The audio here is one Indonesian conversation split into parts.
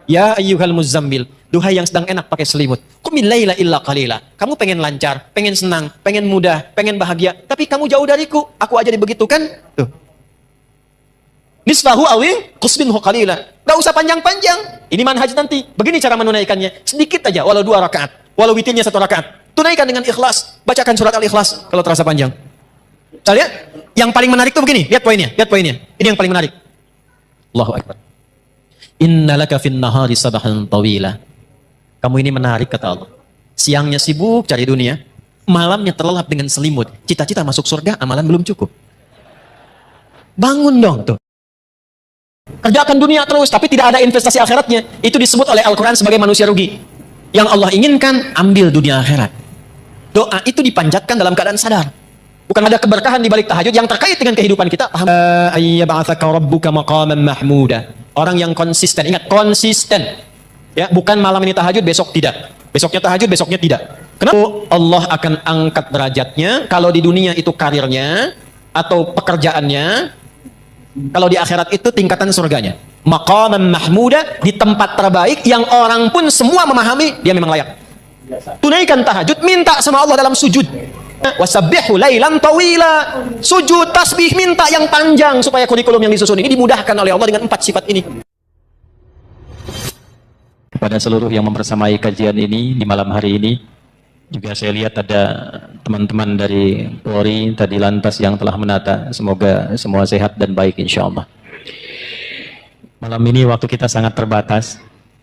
Ya ayyuhal muzammil, duhai yang sedang enak pakai selimut. Qumil laila illa qalila. Kamu pengen lancar, pengen senang, pengen mudah, pengen bahagia, tapi kamu jauh dariku. Aku aja dibegitukan. Tuh. Nisfahu awi qusminhu qalila. Enggak usah panjang-panjang. Ini manhaj nanti. Begini cara menunaikannya. Sedikit aja, walau 2 rakaat, walau witirnya 1 rakaat. Tunaikan dengan ikhlas. Bacakan surat Al-Ikhlas kalau terasa panjang. Kita lihat, yang paling menarik tuh begini. Lihat poinnya, lihat poinnya. Ini yang paling menarik. Allahu Akbar. Innalaka fin nahari sabahan tawila. Kamu ini menarik kata Allah. Siangnya sibuk cari dunia, malamnya terlelap dengan selimut. Cita-cita masuk surga, amalan belum cukup. Bangun dong tuh. Kerjakan dunia terus, tapi tidak ada investasi akhiratnya. Itu disebut oleh Al-Quran sebagai manusia rugi. Yang Allah inginkan, ambil dunia akhirat. Doa itu dipanjatkan dalam keadaan sadar. Bukan ada keberkahan di balik tahajud yang terkait dengan kehidupan kita. Ayyab'atsaka rabbuka maqaman mahmuda. Orang yang konsisten, ingat konsisten. Ya, bukan malam ini tahajud, besok tidak. Besoknya tahajud, besoknya tidak. Kenapa? Allah akan angkat derajatnya kalau di dunia itu karirnya atau pekerjaannya. Kalau di akhirat itu tingkatan surganya. Maqaman mahmuda, di tempat terbaik yang orang pun semua memahami dia memang layak. Tunaikan tahajud, minta sama Allah dalam sujud. Wasabbihu lailan tawila. Sujud tasbih, minta yang panjang supaya kurikulum yang disusun ini dimudahkan oleh Allah dengan 4 sifat ini. Kepada seluruh yang membersamai kajian ini di malam hari ini, juga saya lihat ada teman-teman dari Polri tadi lantas yang telah menata. Semoga semua sehat dan baik insya Allah. Malam ini waktu kita sangat terbatas,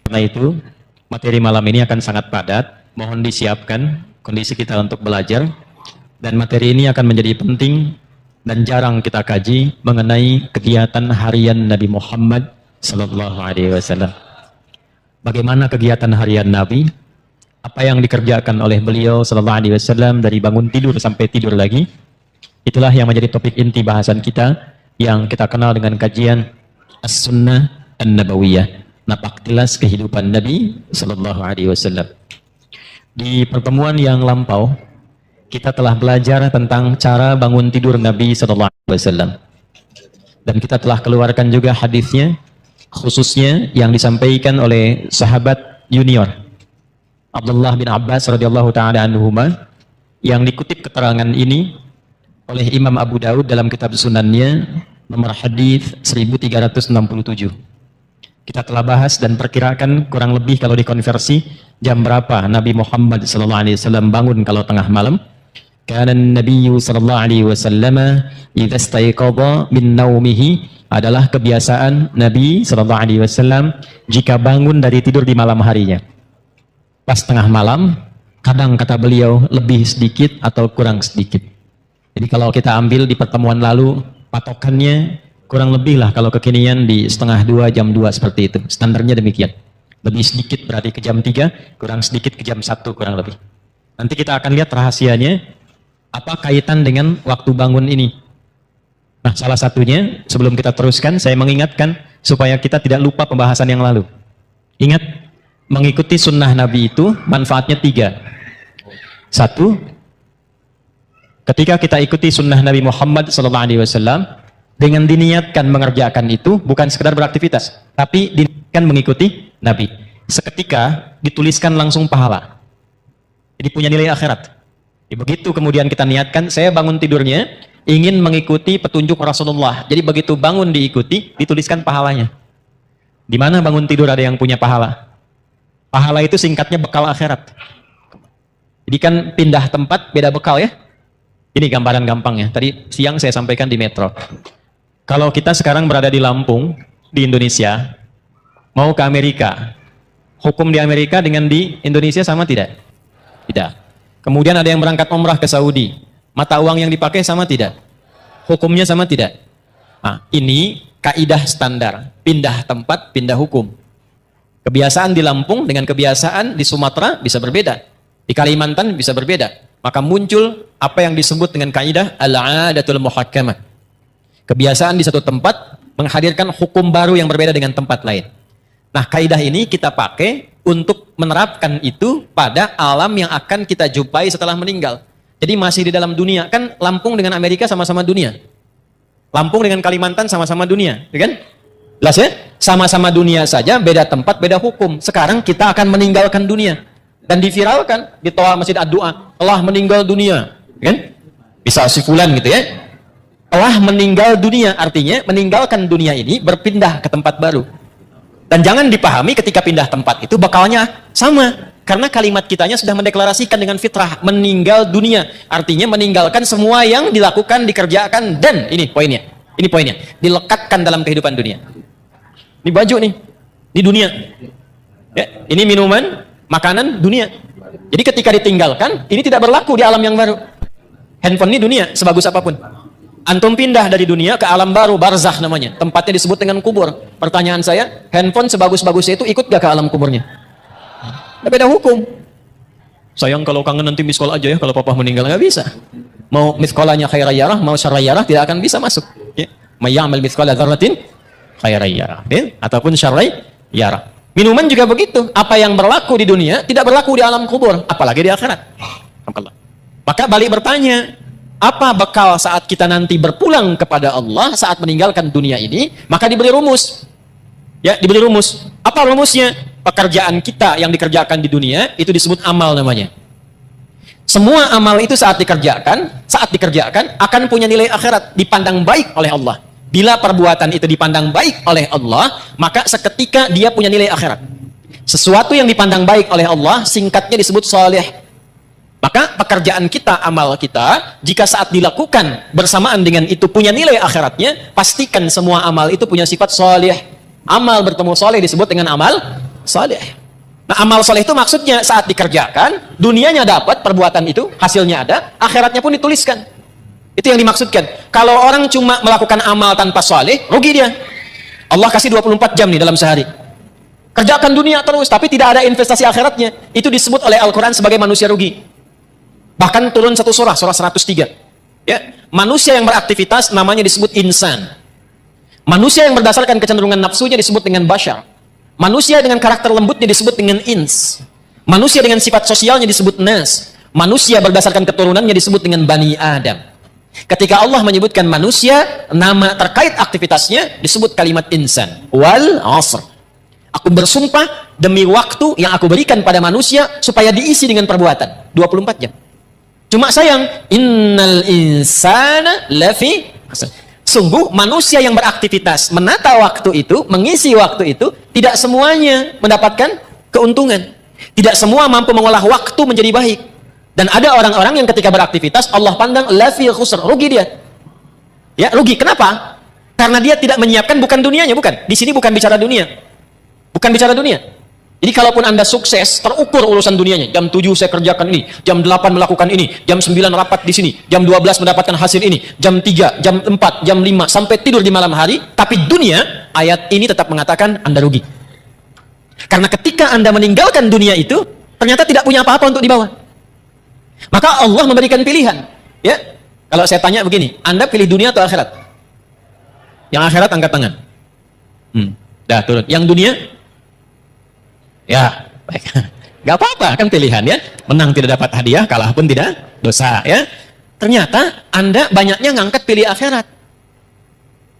karena itu materi malam ini akan sangat padat. Mohon disiapkan kondisi kita untuk belajar. Dan materi ini akan menjadi penting dan jarang kita kaji mengenai kegiatan harian Nabi Muhammad Sallallahu Alaihi Wasallam. Bagaimana kegiatan harian Nabi? Apa yang dikerjakan oleh beliau Sallallahu Alaihi Wasallam dari bangun tidur sampai tidur lagi? Itulah yang menjadi topik inti bahasan kita yang kita kenal dengan kajian As-Sunnah An-Nabawiyah, napak tilas kehidupan Nabi Sallallahu Alaihi Wasallam. Di pertemuan yang lampau kita telah belajar tentang cara bangun tidur Nabi Sallallahu Alaihi Wasallam, dan kita telah keluarkan juga hadisnya, khususnya yang disampaikan oleh sahabat junior Abdullah bin Abbas radhiyallahu taala anhuma, yang dikutip keterangan ini oleh Imam Abu Daud dalam kitab Sunannya nomor hadis 1367. Kita telah bahas dan perkirakan kurang lebih kalau dikonversi jam berapa Nabi Muhammad SAW bangun kalau tengah malam. Karena Nabi SAW idza istayqadha min naumihi, adalah kebiasaan Nabi SAW jika bangun dari tidur di malam harinya. Pas tengah malam, kadang kata beliau lebih sedikit atau kurang sedikit. Jadi kalau kita ambil di pertemuan lalu, patokannya kurang lebih lah kalau kekinian di 1:30 jam 2 seperti itu. Standarnya demikian. Lebih sedikit berarti ke jam 3, kurang sedikit ke jam 1 kurang lebih. Nanti kita akan lihat rahasianya, apa kaitan dengan waktu bangun ini. Nah, salah satunya sebelum kita teruskan, saya mengingatkan supaya kita tidak lupa pembahasan yang lalu. Ingat, mengikuti sunnah Nabi itu manfaatnya 3. 1, ketika kita ikuti sunnah Nabi Muhammad SAW, dengan diniatkan mengerjakan itu bukan sekedar beraktivitas, tapi diniatkan mengikuti Nabi. Seketika dituliskan langsung pahala. Jadi punya nilai akhirat. Begitu kemudian kita niatkan, saya bangun tidurnya ingin mengikuti petunjuk Rasulullah. Jadi begitu bangun diikuti, dituliskan pahalanya. Di mana bangun tidur ada yang punya pahala? Pahala itu singkatnya bekal akhirat. Jadi kan pindah tempat beda bekal ya. Ini gambaran gampangnya. Tadi siang saya sampaikan di Metro. Kalau kita sekarang berada di Lampung, di Indonesia, mau ke Amerika, hukum di Amerika dengan di Indonesia sama tidak? Tidak. Kemudian ada yang berangkat umrah ke Saudi, mata uang yang dipakai sama tidak? Hukumnya sama tidak? Nah, ini kaidah standar, pindah tempat, pindah hukum. Kebiasaan di Lampung dengan kebiasaan di Sumatera bisa berbeda, di Kalimantan bisa berbeda. Maka muncul apa yang disebut dengan kaidah al-'adatul muhakkamah. Kebiasaan di satu tempat menghadirkan hukum baru yang berbeda dengan tempat lain. Nah, kaidah ini kita pakai untuk menerapkan itu pada alam yang akan kita jumpai setelah meninggal. Jadi masih di dalam dunia. Kan Lampung dengan Amerika sama-sama dunia. Lampung dengan Kalimantan sama-sama dunia, ya kan? Jelas ya? Sama-sama dunia saja, beda tempat, beda hukum. Sekarang kita akan meninggalkan dunia. Dan diviralkan di toa masjid ad-du'a, telah meninggal dunia. Kan? Bisa si fulan gitu ya. Telah meninggal dunia, artinya meninggalkan dunia ini, berpindah ke tempat baru. Dan jangan dipahami ketika pindah tempat itu bakalnya sama. Karena kalimat kitanya sudah mendeklarasikan dengan fitrah, meninggal dunia. Artinya meninggalkan semua yang dilakukan, dikerjakan, dan ini poinnya, dilekatkan dalam kehidupan dunia. Ini baju nih, ini dunia. Ya, ini minuman, makanan, dunia. Jadi ketika ditinggalkan, ini tidak berlaku di alam yang baru. Handphone ini dunia, sebagus apapun. Antum pindah dari dunia ke alam baru, barzakh namanya. Tempatnya disebut dengan kubur. Pertanyaan saya, handphone sebagus-bagusnya itu ikut gak ke alam kuburnya? Beda hukum. Sayang kalau kangen nanti miss call aja ya, kalau papa meninggal nggak bisa. Mau miss call-nya khairayyarah, mau syarrayyarah tidak akan bisa masuk. Ya. Mayyamal miskala dzarratin khairayyarah, ya? Ataupun syarrayyarah. Minuman juga begitu. Apa yang berlaku di dunia tidak berlaku di alam kubur, apalagi di akhirat. Maka balik bertanya, apa bekal saat kita nanti berpulang kepada Allah saat meninggalkan dunia ini? Maka diberi rumus. Ya, diberi rumus. Apa rumusnya? Pekerjaan kita yang dikerjakan di dunia itu disebut amal namanya. Semua amal itu saat dikerjakan akan punya nilai akhirat, dipandang baik oleh Allah. Bila perbuatan itu dipandang baik oleh Allah, maka seketika dia punya nilai akhirat. Sesuatu yang dipandang baik oleh Allah singkatnya disebut saleh. Maka pekerjaan kita, amal kita, jika saat dilakukan bersamaan dengan itu punya nilai akhiratnya, pastikan semua amal itu punya sifat saleh. Amal bertemu saleh disebut dengan amal saleh. Nah, amal saleh itu maksudnya saat dikerjakan, dunianya dapat perbuatan itu, hasilnya ada, akhiratnya pun dituliskan. Itu yang dimaksudkan. Kalau orang cuma melakukan amal tanpa saleh, rugi dia. Allah kasih 24 jam nih dalam sehari. Kerjakan dunia terus, tapi tidak ada investasi akhiratnya. Itu disebut oleh Al-Quran sebagai manusia rugi. Bahkan turun satu surah 103. Ya, manusia yang beraktivitas namanya disebut insan. Manusia yang berdasarkan kecenderungan nafsunya disebut dengan bashar. Manusia dengan karakter lembutnya disebut dengan ins. Manusia dengan sifat sosialnya disebut nas. Manusia berdasarkan keturunannya disebut dengan Bani Adam. Ketika Allah menyebutkan manusia, nama terkait aktivitasnya disebut kalimat insan. Wal asr. Aku bersumpah demi waktu yang aku berikan pada manusia supaya diisi dengan perbuatan. 24 jam. Cuma sayang, innal insana lafi sungguh manusia yang beraktivitas menata waktu itu, mengisi waktu itu, tidak semuanya mendapatkan keuntungan. Tidak semua mampu mengolah waktu menjadi baik. Dan ada orang-orang yang ketika beraktivitas Allah pandang lafi khusr, rugi dia. Ya, rugi. Kenapa? Karena dia tidak menyiapkan bukan dunianya, bukan. Di sini bukan bicara dunia. Bukan bicara dunia. Jadi kalaupun Anda sukses, terukur urusan dunianya. Jam 7 saya kerjakan ini, jam 8 melakukan ini, jam 9 rapat di sini, jam 12 mendapatkan hasil ini, jam 3, jam 4, jam 5, sampai tidur di malam hari. Tapi dunia, ayat ini tetap mengatakan Anda rugi. Karena ketika Anda meninggalkan dunia itu, ternyata tidak punya apa-apa untuk dibawa. Maka Allah memberikan pilihan. Ya, kalau saya tanya begini, Anda pilih dunia atau akhirat? Yang akhirat angkat tangan. Dah turun. Yang dunia? Ya, baik. Gak apa-apa, kan pilihan ya. Menang tidak dapat hadiah, kalah pun tidak dosa ya. Ternyata Anda banyaknya ngangkat pilih akhirat.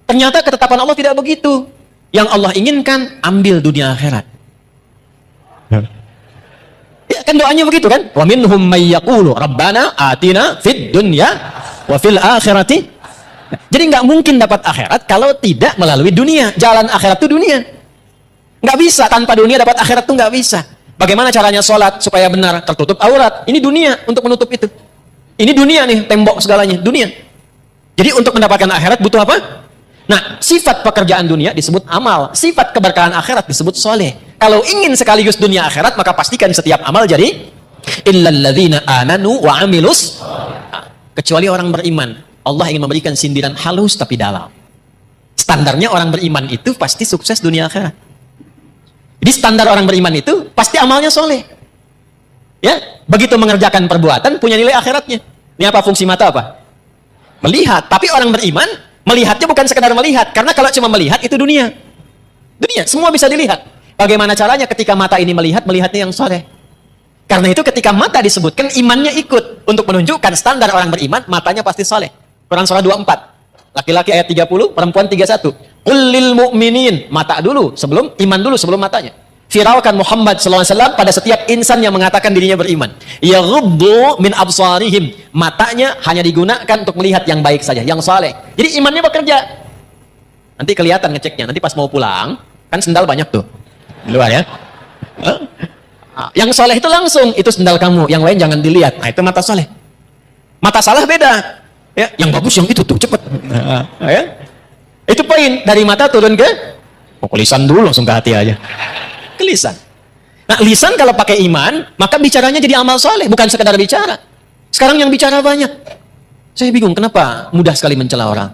Ternyata ketetapan Allah tidak begitu. Yang Allah inginkan, ambil dunia akhirat. Ya kan doanya begitu kan? Wa minhum may yaqulu rabbana atina fid dunya wa fil akhirati. Jadi nggak mungkin dapat akhirat kalau tidak melalui dunia. Jalan akhirat itu dunia. Nggak bisa, tanpa dunia dapat akhirat tuh nggak bisa. Bagaimana caranya sholat supaya benar? Tertutup aurat. Ini dunia untuk menutup itu. Ini dunia nih, tembok segalanya, dunia. Jadi untuk mendapatkan akhirat butuh apa? Nah, sifat pekerjaan dunia disebut amal. Sifat keberkahan akhirat disebut soleh. Kalau ingin sekaligus dunia akhirat, maka pastikan setiap amal jadi illalladzina amanu wa amilus. Kecuali orang beriman. Allah ingin memberikan sindiran halus tapi dalam. Standarnya orang beriman itu pasti sukses dunia akhirat. Jadi standar orang beriman itu pasti amalnya soleh. Ya, begitu mengerjakan perbuatan punya nilai akhiratnya. Ini apa fungsi mata apa? Melihat. Tapi orang beriman melihatnya bukan sekedar melihat, karena kalau cuma melihat itu dunia. Dunia, semua bisa dilihat. Bagaimana caranya ketika mata ini melihatnya yang soleh? Karena itu ketika mata disebutkan imannya ikut untuk menunjukkan standar orang beriman, matanya pasti soleh. Quran surah 24. Laki-laki ayat 30, perempuan 31. Qul lil mu'minin, mata dulu sebelum iman dulu sebelum matanya. Viralkan Muhammad SAW pada setiap insan yang mengatakan dirinya beriman. Yaghuddu min absarihim, matanya hanya digunakan untuk melihat yang baik saja, yang saleh. Jadi imannya bekerja. Nanti kelihatan ngeceknya. Nanti pas mau pulang, kan sendal banyak tuh di luar ya. Yang saleh itu langsung, itu sendal kamu, yang lain jangan dilihat. Nah, itu mata saleh. Mata salah beda. Ya, yang bagus yang itu tuh, cepet. Ya. Itu poin, dari mata turun ke lisan dulu, langsung ke hati aja. Ke lisan. Nah, lisan kalau pakai iman, maka bicaranya jadi amal soleh, bukan sekedar bicara. Sekarang yang bicara banyak. Saya bingung, kenapa mudah sekali mencela orang?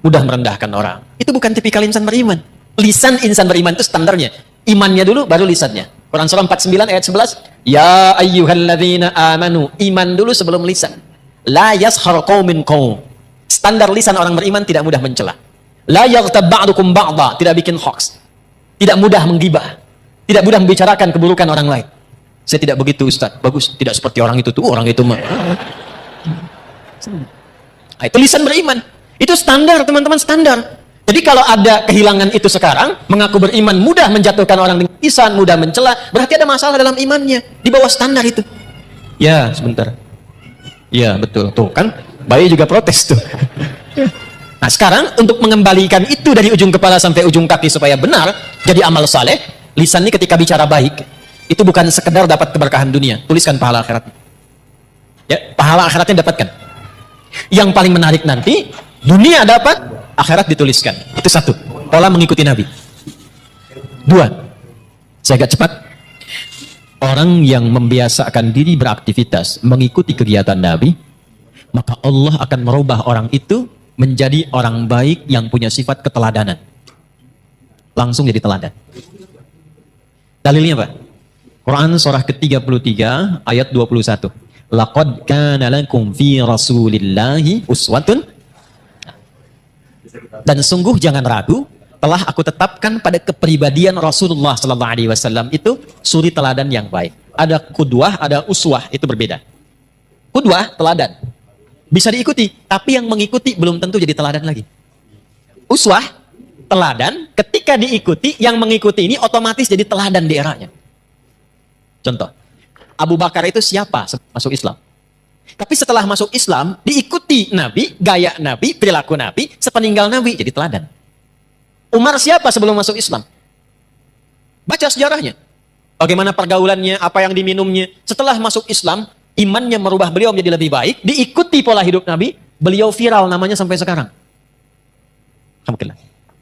Mudah merendahkan orang. Itu bukan tipikal insan beriman. Lisan insan beriman itu standarnya. Imannya dulu, baru lisannya. Quran surah 49 ayat 11. Ya ayyuhalladzina amanu. Iman dulu sebelum lisan. La yashar qaumin qaum. Standar lisan orang beriman tidak mudah mencela. La yaghtab ba'dukum ba'dha. Tidak bikin hoax. Tidak mudah menggibah. Tidak mudah membicarakan keburukan orang lain. Saya tidak begitu, Ustaz. Bagus. Tidak seperti orang itu tuh. Orang itu mah. Nah, itu lisan beriman. Itu standar, teman-teman, standar. Jadi kalau ada kehilangan itu sekarang, mengaku beriman mudah menjatuhkan orang dengan lisan, mudah mencela, berarti ada masalah dalam imannya. Di bawah standar itu. Ya, sebentar. Ya, betul. Tuh kan, bayi juga protes tuh. Nah, sekarang untuk mengembalikan itu dari ujung kepala sampai ujung kaki supaya benar jadi amal saleh, lisan ini ketika bicara baik, itu bukan sekedar dapat keberkahan dunia, tuliskan pahala akhirat. Ya, pahala akhiratnya dapatkan. Yang paling menarik nanti, dunia dapat, akhirat dituliskan. Itu satu, pola mengikuti Nabi. Dua, saya agak cepat. Orang yang membiasakan diri beraktivitas mengikuti kegiatan Nabi, maka Allah akan merubah orang itu menjadi orang baik yang punya sifat keteladanan. Langsung jadi teladan. Dalilnya apa? Quran surah ke-33 ayat 21. Laqad kana lakum fi rasulillahi uswatun. Dan sungguh jangan ragu, telah aku tetapkan pada kepribadian Rasulullah sallallahu alaihi wasallam itu suri teladan yang baik. Ada qudwah, ada uswah, itu berbeda. Qudwah teladan. Bisa diikuti, tapi yang mengikuti belum tentu jadi teladan lagi. Uswah, teladan, ketika diikuti, yang mengikuti ini otomatis jadi teladan di eranya. Contoh, Abu Bakar itu siapa masuk Islam? Tapi setelah masuk Islam, diikuti Nabi, gaya Nabi, perilaku Nabi, sepeninggal Nabi, jadi teladan. Umar siapa sebelum masuk Islam? Baca sejarahnya. Bagaimana pergaulannya, apa yang diminumnya. Setelah masuk Islam, imannya merubah beliau menjadi lebih baik, diikuti pola hidup Nabi, beliau viral namanya sampai sekarang. Alhamdulillah.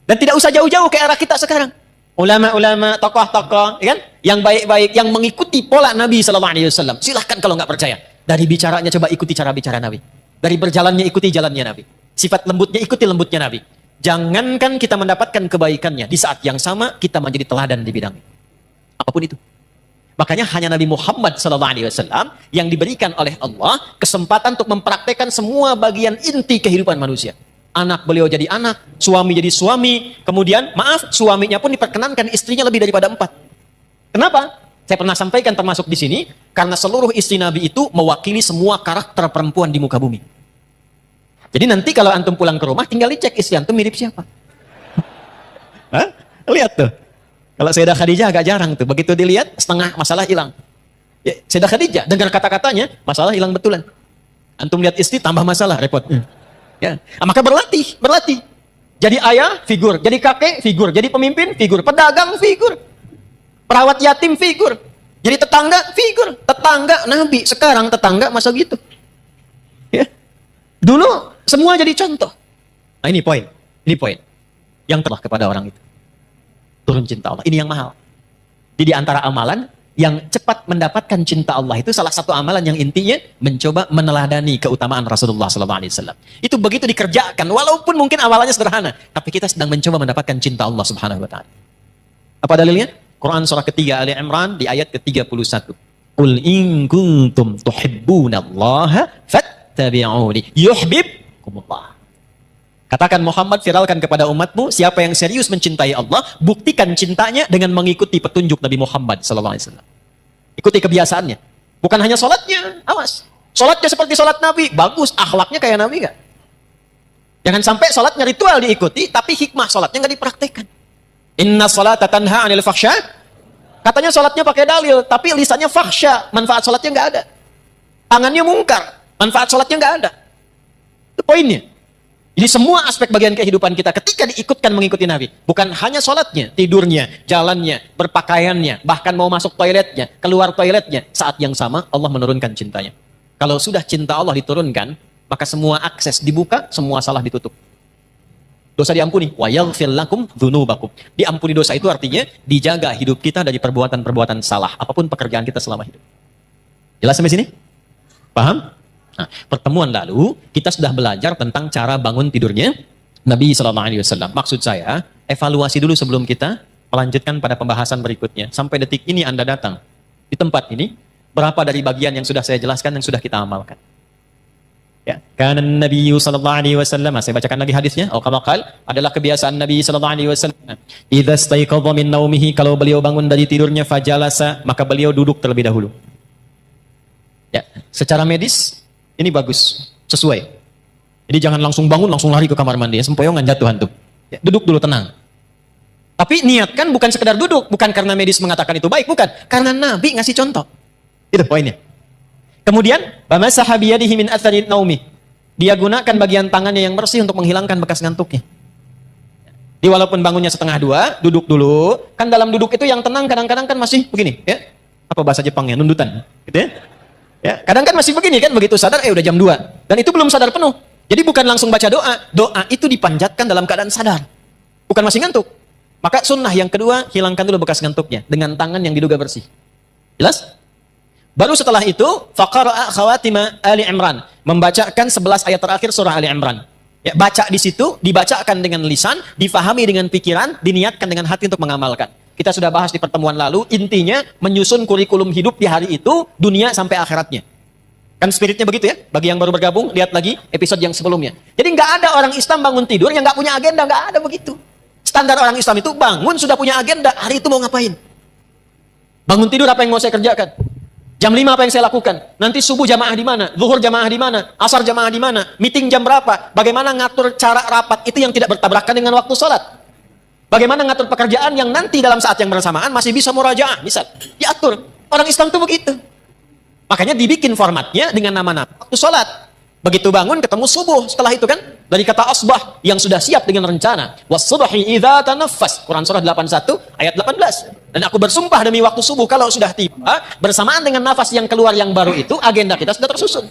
Dan tidak usah jauh-jauh ke era kita sekarang. Ulama-ulama, tokoh-tokoh, ya kan? Yang baik-baik, yang mengikuti pola Nabi SAW. Silahkan kalau nggak percaya. Dari bicaranya coba ikuti cara bicara Nabi. Dari berjalannya ikuti jalannya Nabi. Sifat lembutnya ikuti lembutnya Nabi. Jangankan kita mendapatkan kebaikannya, di saat yang sama kita menjadi teladan di bidangnya. Apapun itu. Makanya hanya Nabi Muhammad SAW yang diberikan oleh Allah kesempatan untuk mempraktekkan semua bagian inti kehidupan manusia. Anak beliau jadi anak, suami jadi suami, kemudian maaf, suaminya pun diperkenankan istrinya lebih daripada 4. Kenapa? Saya pernah sampaikan termasuk di sini, karena seluruh istri Nabi itu mewakili semua karakter perempuan di muka bumi. Jadi nanti kalau antum pulang ke rumah, tinggal dicek istri antum mirip siapa. Hah? Lihat tuh. Kalau Sayyidah Khadijah agak jarang tuh. Begitu dilihat, setengah masalah hilang. Ya, Sayyidah Khadijah, dengar kata-katanya, masalah hilang betulan. Antum lihat istri, tambah masalah, repot. Ya. Nah, maka berlatih. Jadi ayah, figur. Jadi kakek, figur. Jadi pemimpin, figur. Pedagang, figur. Perawat yatim, figur. Jadi tetangga, figur. Tetangga, Nabi. Sekarang tetangga masa gitu. Ya. Dulu, semua jadi contoh. Nah, ini poin. Yang telah kepada orang itu. Turun cinta Allah. Ini yang mahal. Jadi antara amalan yang cepat mendapatkan cinta Allah itu salah satu amalan yang intinya mencoba meneladani keutamaan Rasulullah SAW. Itu begitu dikerjakan, walaupun mungkin awalannya sederhana, tapi kita sedang mencoba mendapatkan cinta Allah Subhanahu Wa Taala. Apa dalilnya? Quran surah ketiga Ali Imran di ayat ke-31. Qul in kuntum tuhibbunallaha fattabi'uni yuhibbukumullah. Katakan Muhammad, viralkan kepada umatmu, siapa yang serius mencintai Allah, buktikan cintanya dengan mengikuti petunjuk Nabi Muhammad SAW. Ikuti kebiasaannya. Bukan hanya sholatnya, awas. Sholatnya seperti sholat Nabi, bagus. Akhlaknya kayak Nabi gak? Jangan sampai sholatnya ritual diikuti, tapi hikmah sholatnya nggak dipraktekkan. Inna sholata tanha anil fakhsya. Katanya sholatnya pakai dalil, tapi lisannya fakhsya, manfaat sholatnya nggak ada. Tangannya mungkar, manfaat sholatnya nggak ada. Itu poinnya. Jadi semua aspek bagian kehidupan kita ketika diikutkan mengikuti Nabi, bukan hanya sholatnya, tidurnya, jalannya, berpakaiannya, bahkan mau masuk toiletnya, keluar toiletnya, saat yang sama Allah menurunkan cintanya. Kalau sudah cinta Allah diturunkan, maka semua akses dibuka, semua salah ditutup. Dosa diampuni, wa yaghfir lakum dzunubakum. Diampuni dosa itu artinya dijaga hidup kita dari perbuatan-perbuatan salah, apapun pekerjaan kita selama hidup. Jelas sampai sini? Paham? Nah, pertemuan lalu kita sudah belajar tentang cara bangun tidurnya Nabi SAW. Maksud saya, evaluasi dulu sebelum kita melanjutkan pada pembahasan berikutnya. Sampai detik ini Anda datang di tempat ini, berapa dari bagian yang sudah saya jelaskan yang sudah kita amalkan? Ya, karena Nabi SAW, saya bacakan lagi hadisnya. Adalah kebiasaan Nabi SAW. Idza staiqadha min naumihi, kalau beliau bangun dari tidurnya, fajalasa, maka beliau duduk terlebih dahulu. Ya, secara medis ini bagus, sesuai. Jadi jangan langsung bangun, langsung lari ke kamar mandi, sempoyongan jatuh antum. Ya, duduk dulu tenang. Tapi niatkan bukan sekedar duduk, bukan karena medis mengatakan itu baik, bukan. Karena Nabi ngasih contoh. Itu poinnya. Kemudian, bamasaha biyadihi min athari naumi. Dia gunakan bagian tangannya yang bersih untuk menghilangkan bekas ngantuknya. Jadi walaupun bangunnya setengah dua, duduk dulu. Kan dalam duduk itu yang tenang kadang-kadang kan masih begini, ya. Apa bahasa Jepangnya? Nundutan, gitu ya. Ya, kadang kan masih begini kan, begitu sadar udah jam 2. Dan itu belum sadar penuh. Jadi bukan langsung baca doa. Doa itu dipanjatkan dalam keadaan sadar. Bukan masih ngantuk. Maka sunnah yang kedua, hilangkan dulu bekas ngantuknya dengan tangan yang diduga bersih. Jelas? Baru setelah itu, faqara'a khawatima Ali Imran, membacakan 11 ayat terakhir surah Ali Imran. Ya, baca di situ, dibacakan dengan lisan, difahami dengan pikiran, diniatkan dengan hati untuk mengamalkan. Kita sudah bahas di pertemuan lalu, intinya menyusun kurikulum hidup di hari itu, dunia sampai akhiratnya. Kan spiritnya begitu ya? Bagi yang baru bergabung, lihat lagi episode yang sebelumnya. Jadi nggak ada orang Islam bangun tidur yang nggak punya agenda, nggak ada begitu. Standar orang Islam itu bangun sudah punya agenda, hari itu mau ngapain? Bangun tidur apa yang mau saya kerjakan? Jam 5 apa yang saya lakukan? Nanti subuh jamaah di mana? Zuhur jamaah di mana? Asar jamaah di mana? Meeting jam berapa? Bagaimana ngatur cara rapat itu yang tidak bertabrakan dengan waktu sholat? Bagaimana ngatur pekerjaan yang nanti dalam saat yang bersamaan masih bisa murajaah? Misal, diatur. Orang Islam itu begitu. Makanya dibikin formatnya dengan nama-nama waktu sholat. Begitu bangun ketemu subuh. Setelah itu kan dari kata asbah yang sudah siap dengan rencana. Was-subhi idza tanaffas. Quran surah 81 ayat 18. Dan aku bersumpah demi waktu subuh kalau sudah tiba bersamaan dengan nafas yang keluar yang baru itu, agenda kita sudah tersusun.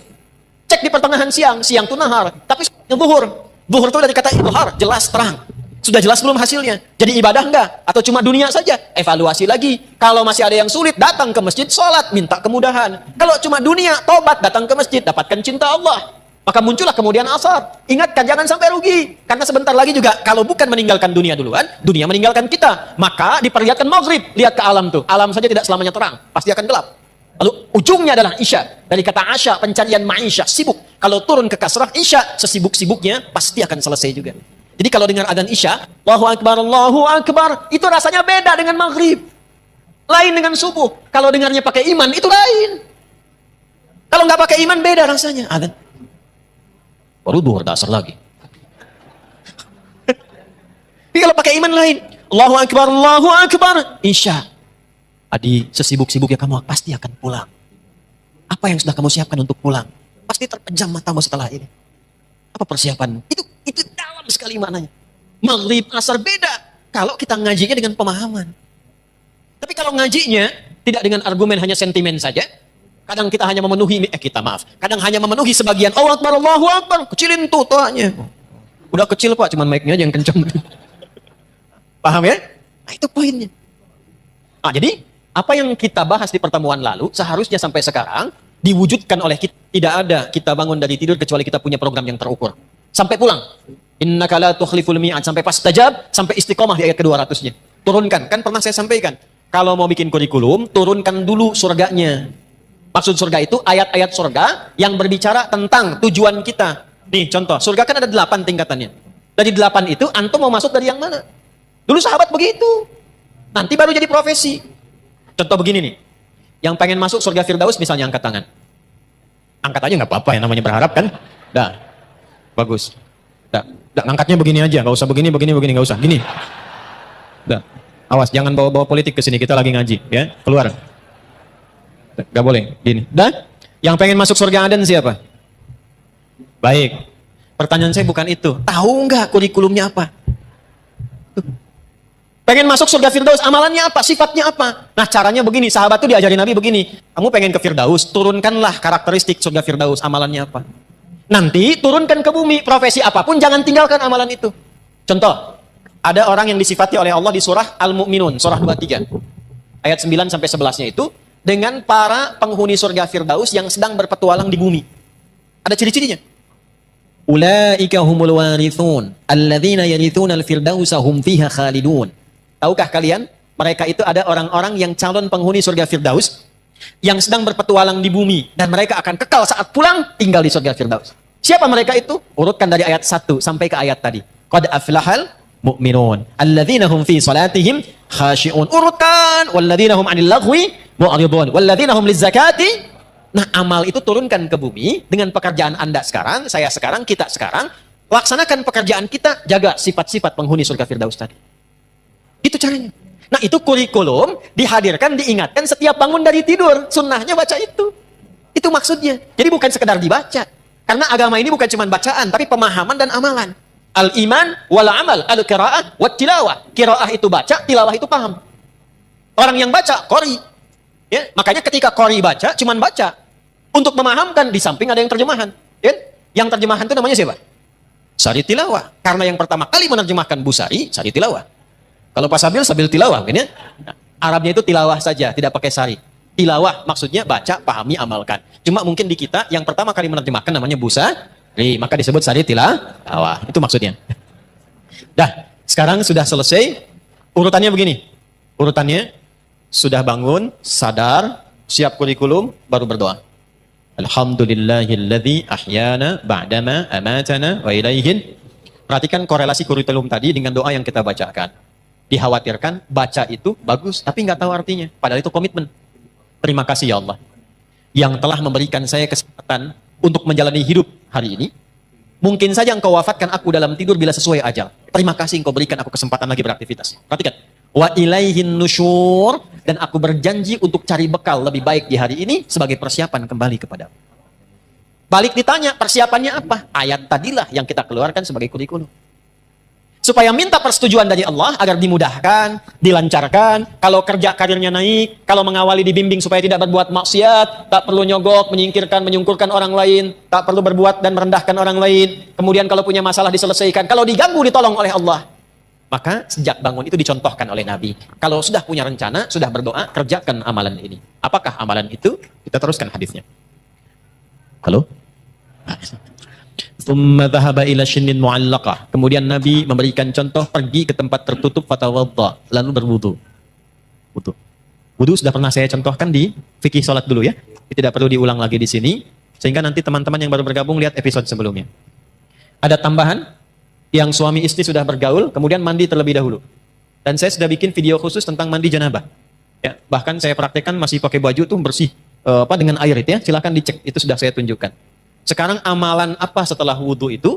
Cek di pertengahan siang, siang itu nahar, tapi zuhur. Zuhur itu dari kata idhar, jelas terang. Sudah jelas belum hasilnya? Jadi ibadah enggak? Atau cuma dunia saja? Evaluasi lagi. Kalau masih ada yang sulit, datang ke masjid, sholat, minta kemudahan. Kalau cuma dunia, tobat, datang ke masjid, dapatkan cinta Allah. Maka muncullah kemudian asar. Ingatkan, jangan sampai rugi. Karena sebentar lagi juga, kalau bukan meninggalkan dunia duluan, dunia meninggalkan kita. Maka diperlihatkan maghrib. Lihat ke alam tuh. Alam saja tidak selamanya terang. Pasti akan gelap. Lalu ujungnya adalah isya. Dari kata asya, pencarian ma'isya, sibuk. Kalau turun ke kasrah, isya, sesibuk-sibuknya, pasti akan selesai juga. Jadi kalau dengar adzan isya, Allahu Akbar, itu rasanya beda dengan maghrib. Lain dengan subuh. Kalau dengarnya pakai iman, itu lain. Kalau nggak pakai iman, beda rasanya. Adzan. Baru duhur dasar lagi. Tapi kalau pakai iman lain. Allahu Akbar, isya. Adi, sesibuk-sibuknya kamu pasti akan pulang. Apa yang sudah kamu siapkan untuk pulang? Pasti terpejam matamu setelah ini. Apa persiapan? Itu dalam sekali maknanya. Maghrib, asar beda. Kalau kita ngajinya dengan pemahaman. Tapi kalau ngajinya tidak dengan argumen hanya sentimen saja. Kadang kita hanya memenuhi, kadang hanya memenuhi sebagian. Allahu Akbar, kecilin tuh toanya. Udah kecil Pak, cuman mic-nya aja yang kenceng. Paham ya? Nah itu poinnya. Nah jadi, apa yang kita bahas di pertemuan lalu, seharusnya sampai sekarang, diwujudkan oleh kita. Tidak ada kita bangun dari tidur kecuali kita punya program yang terukur. Sampai pulang. Innaka la tukhliful mi'ad. Sampai fastajab, sampai istiqomah di ayat ke-200-nya. Turunkan. Kan pernah saya sampaikan. Kalau mau bikin kurikulum, turunkan dulu surganya. Maksud surga itu ayat-ayat surga yang berbicara tentang tujuan kita. Nih contoh, surga kan ada 8 tingkatannya. Dari 8 itu, antum mau masuk dari yang mana? Dulu sahabat begitu. Nanti baru jadi profesi. Contoh begini nih. Yang pengen masuk surga Firdaus misalnya angkat tangan. Angkat aja nggak apa-apa, yang namanya berharap kan. Dah, bagus. Ngangkatnya begini aja, nggak usah begini, nggak usah. Gini. Dah. Awas, jangan bawa-bawa politik ke sini. Kita lagi ngaji, ya. Keluar. Nggak boleh. Gini. Dah. Yang pengen masuk surga Aden siapa? Baik. Pertanyaan saya bukan itu. Tahu nggak kurikulumnya apa? Pengen masuk surga Firdaus, amalannya apa? Sifatnya apa? Nah, caranya begini. Sahabat tuh diajarin Nabi begini. Kamu pengen ke Firdaus, turunkanlah karakteristik surga Firdaus, amalannya apa? Nanti turunkan ke bumi, profesi apapun, jangan tinggalkan amalan itu. Contoh, ada orang yang disifati oleh Allah di surah Al-Mu'minun, surah 23. Ayat 9 sampai 11-nya itu, dengan para penghuni surga Firdaus yang sedang berpetualang di bumi. Ada ciri-cirinya. Ulaika humul warithun, alladzina yarithuna al-firdausa hum fiha khalidun. Tahukah kalian, mereka itu ada orang-orang yang calon penghuni surga Firdaus yang sedang berpetualang di bumi dan mereka akan kekal saat pulang tinggal di surga Firdaus. Siapa mereka itu? Urutkan dari ayat 1 sampai ke ayat tadi. Qad aflahal mu'minun alladzina hum fi salatihim khashi'un. Urutkan walladzina hum 'anil laghwi mu'ridun walladzina hum lizakati. Nah, amal itu turunkan ke bumi dengan pekerjaan Anda sekarang, saya sekarang, kita sekarang. Laksanakan pekerjaan kita, jaga sifat-sifat penghuni surga Firdaus tadi. Itu caranya. Nah, itu kurikulum dihadirkan, diingatkan setiap bangun dari tidur. Sunnahnya baca itu. Itu maksudnya. Jadi bukan sekedar dibaca. Karena agama ini bukan cuma bacaan, tapi pemahaman dan amalan. Al-iman wal amal, al-qira'ah wat tilawah. Qira'ah itu baca, tilawah itu paham. Orang yang baca, qori. Ya, makanya ketika qori baca, cuman baca. Untuk memahamkan, di samping ada yang terjemahan. Ya? Yang terjemahan itu namanya siapa? Sari tilawah. Karena yang pertama kali menerjemahkan Busari, Sari tilawah. Kalau Pak Sabil, Sabil tilawah. Kan ya? Nah, Arabnya itu tilawah saja, tidak pakai sari. Tilawah maksudnya baca, pahami, amalkan. Cuma mungkin di kita yang pertama kali menerjemahkan namanya Busari, maka disebut Sari tilawah. Itu maksudnya. Dah, sekarang sudah selesai. Urutannya begini. Urutannya sudah bangun, sadar, siap kurikulum, baru berdoa. Alhamdulillahilladzi ahyana ba'dama amatana wa ilaihin. Perhatikan korelasi kurikulum tadi dengan doa yang kita bacakan. Dikhawatirkan baca itu bagus, tapi nggak tahu artinya. Padahal itu komitmen. Terima kasih ya Allah, yang telah memberikan saya kesempatan untuk menjalani hidup hari ini. Mungkin saja engkau wafatkan aku dalam tidur bila sesuai ajal. Terima kasih engkau berikan aku kesempatan lagi beraktivitas. Perhatikan. Wa ilaihin nusyur. Dan aku berjanji untuk cari bekal lebih baik di hari ini sebagai persiapan kembali kepadamu. Balik ditanya, persiapannya apa? Ayat tadilah yang kita keluarkan sebagai kurikulum. Supaya minta persetujuan dari Allah agar dimudahkan, dilancarkan. Kalau kerja karirnya naik, kalau mengawali dibimbing supaya tidak berbuat maksiat, tak perlu nyogok, menyingkirkan, menyungkurkan orang lain, tak perlu berbuat dan merendahkan orang lain. Kemudian kalau punya masalah diselesaikan, kalau diganggu ditolong oleh Allah. Maka sejak bangun itu dicontohkan oleh Nabi. Kalau sudah punya rencana, sudah berdoa, kerjakan amalan ini. Apakah amalan itu? Kita teruskan hadisnya. Halo? Tsumma dhahaba ila shinnin mu'allaqah. Kemudian Nabi memberikan contoh, pergi ke tempat tertutup, fatawadda, lalu berwudu. Wudu sudah pernah saya contohkan di fikih salat dulu ya. Tidak perlu diulang lagi di sini, sehingga nanti teman-teman yang baru bergabung lihat episode sebelumnya. Ada tambahan, yang suami istri sudah bergaul, kemudian mandi terlebih dahulu. Dan saya sudah bikin video khusus tentang mandi janabah. Ya, bahkan saya praktekkan masih pakai baju tuh bersih dengan air itu ya. Silakan dicek, itu sudah saya tunjukkan. Sekarang amalan apa setelah wudhu itu?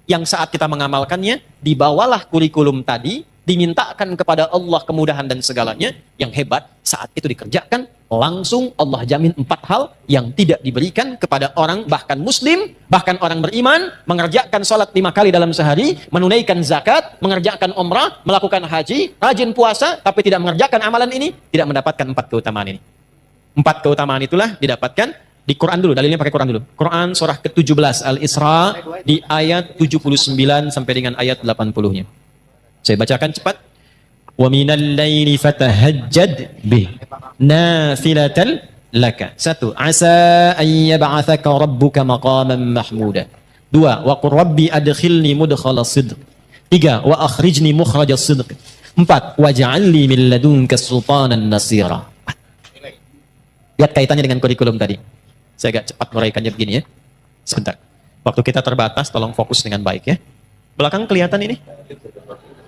Yang saat kita mengamalkannya, dibawalah kurikulum tadi, dimintakan kepada Allah kemudahan dan segalanya. Yang hebat, saat itu dikerjakan, langsung Allah jamin 4 hal yang tidak diberikan kepada orang, bahkan muslim, bahkan orang beriman, mengerjakan sholat 5 kali dalam sehari, menunaikan zakat, mengerjakan umrah, melakukan haji, rajin puasa, tapi tidak mengerjakan amalan ini, tidak mendapatkan 4 keutamaan ini. 4 keutamaan itulah didapatkan di Quran dulu, dalilnya pakai Quran dulu. Quran surah ke-17 Al-Isra di ayat 79 sampai dengan ayat 80-nya. Saya bacakan cepat. Wa minal laili fatahajjad bih nafilatan laka. 1. Asa an yab'atsaka rabbuka maqaman mahmuda. 2. Wa qur rabbi adkhilni mudkhala sidq. 3. Wa akhrijni mukhraja sidq. 4. Waj'alni min ladunka sultanan nasira. Lihat kaitannya dengan kurikulum tadi. Saya agak cepat menguraikannya begini ya. Sebentar. Waktu kita terbatas, tolong fokus dengan baik ya. Belakang kelihatan ini?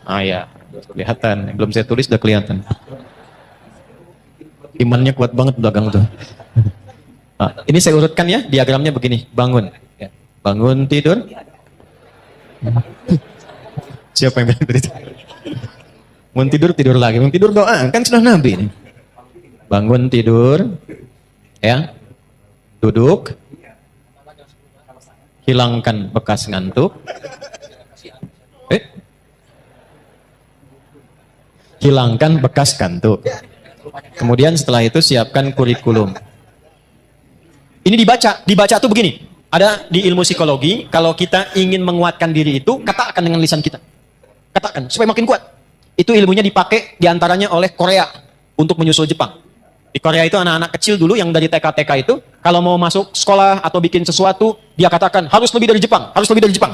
Ah ya, kelihatan. Belum saya tulis udah kelihatan. Imannya kuat banget belakang tuh. Nah, ini saya urutkan ya, diagramnya begini. Bangun. Bangun tidur. Siapa yang bilang tadi itu? Mau tidur, tidur lagi. Mau tidur doa. Kan sudah Nabi ini. Bangun tidur. Ya. Duduk. Hilangkan bekas ngantuk. Hilangkan bekas ngantuk. Kemudian setelah itu siapkan kurikulum. Ini dibaca tuh begini. Ada di ilmu psikologi, kalau kita ingin menguatkan diri itu, katakan dengan lisan kita. Katakan, supaya makin kuat. Itu ilmunya dipakai diantaranya oleh Korea untuk menyusul Jepang. Di Korea itu anak-anak kecil dulu yang dari TK-TK itu, kalau mau masuk sekolah atau bikin sesuatu, dia katakan harus lebih dari Jepang, harus lebih dari Jepang.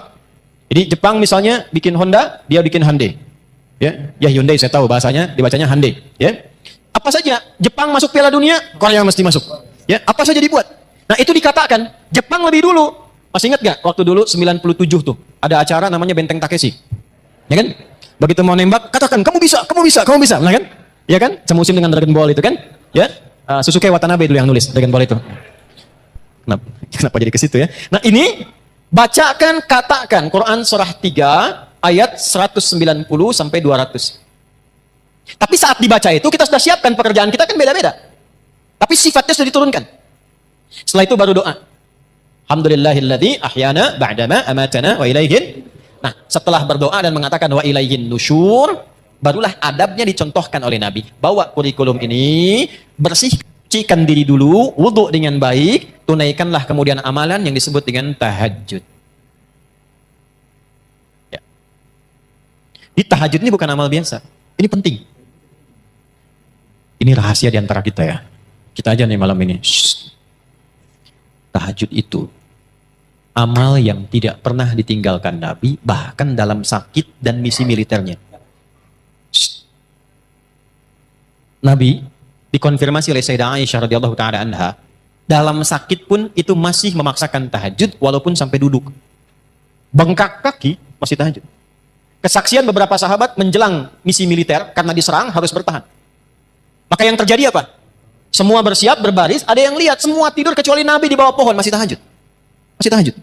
Jadi Jepang misalnya bikin Honda, dia bikin Hyundai. Ya Hyundai saya tahu bahasanya, dibacanya Hyundai. Ya, apa saja Jepang masuk Piala Dunia, Korea mesti masuk. Ya, apa saja dibuat. Nah itu dikatakan Jepang lebih dulu. Masih ingat gak waktu dulu 97 tuh ada acara namanya Benteng Takeshi, ya kan? Begitu mau nembak katakan kamu bisa, kamu bisa, kamu bisa, nah kan? Ya kan? Semusim dengan Dragon Ball itu kan? Ya, Susuke Watanabe dulu yang nulis Dragon Ball itu. Kenapa jadi ke situ ya? Nah ini bacakan, katakan Quran surah 3 ayat 190 sampai 200. Tapi saat dibaca itu kita sudah siapkan pekerjaan kita kan beda-beda. Tapi sifatnya sudah diturunkan. Setelah itu baru doa. Alhamdulillahilladzi ahyana ba'dama amatana wa ilaihin. Nah, setelah berdoa dan mengatakan wa ilaihin nusyur, barulah adabnya dicontohkan oleh Nabi. Bawa kurikulum ini, bersihkan diri dulu, wudu dengan baik, tunaikanlah kemudian amalan yang disebut dengan tahajud. Ya. Di tahajud ini bukan amal biasa. Ini penting. Ini rahasia di antara kita ya. Kita aja nih malam ini. Tahajud itu amal yang tidak pernah ditinggalkan Nabi, bahkan dalam sakit dan misi militernya. Nabi dikonfirmasi oleh Sayyidah Aisyah radhiyallahu taala anha, dalam sakit pun itu masih memaksakan tahajud walaupun sampai duduk. Bengkak kaki masih tahajud. Kesaksian beberapa sahabat menjelang misi militer karena diserang harus bertahan. Maka yang terjadi apa? Semua bersiap, berbaris, ada yang lihat semua tidur kecuali Nabi di bawah pohon masih tahajud. Masih tahajud.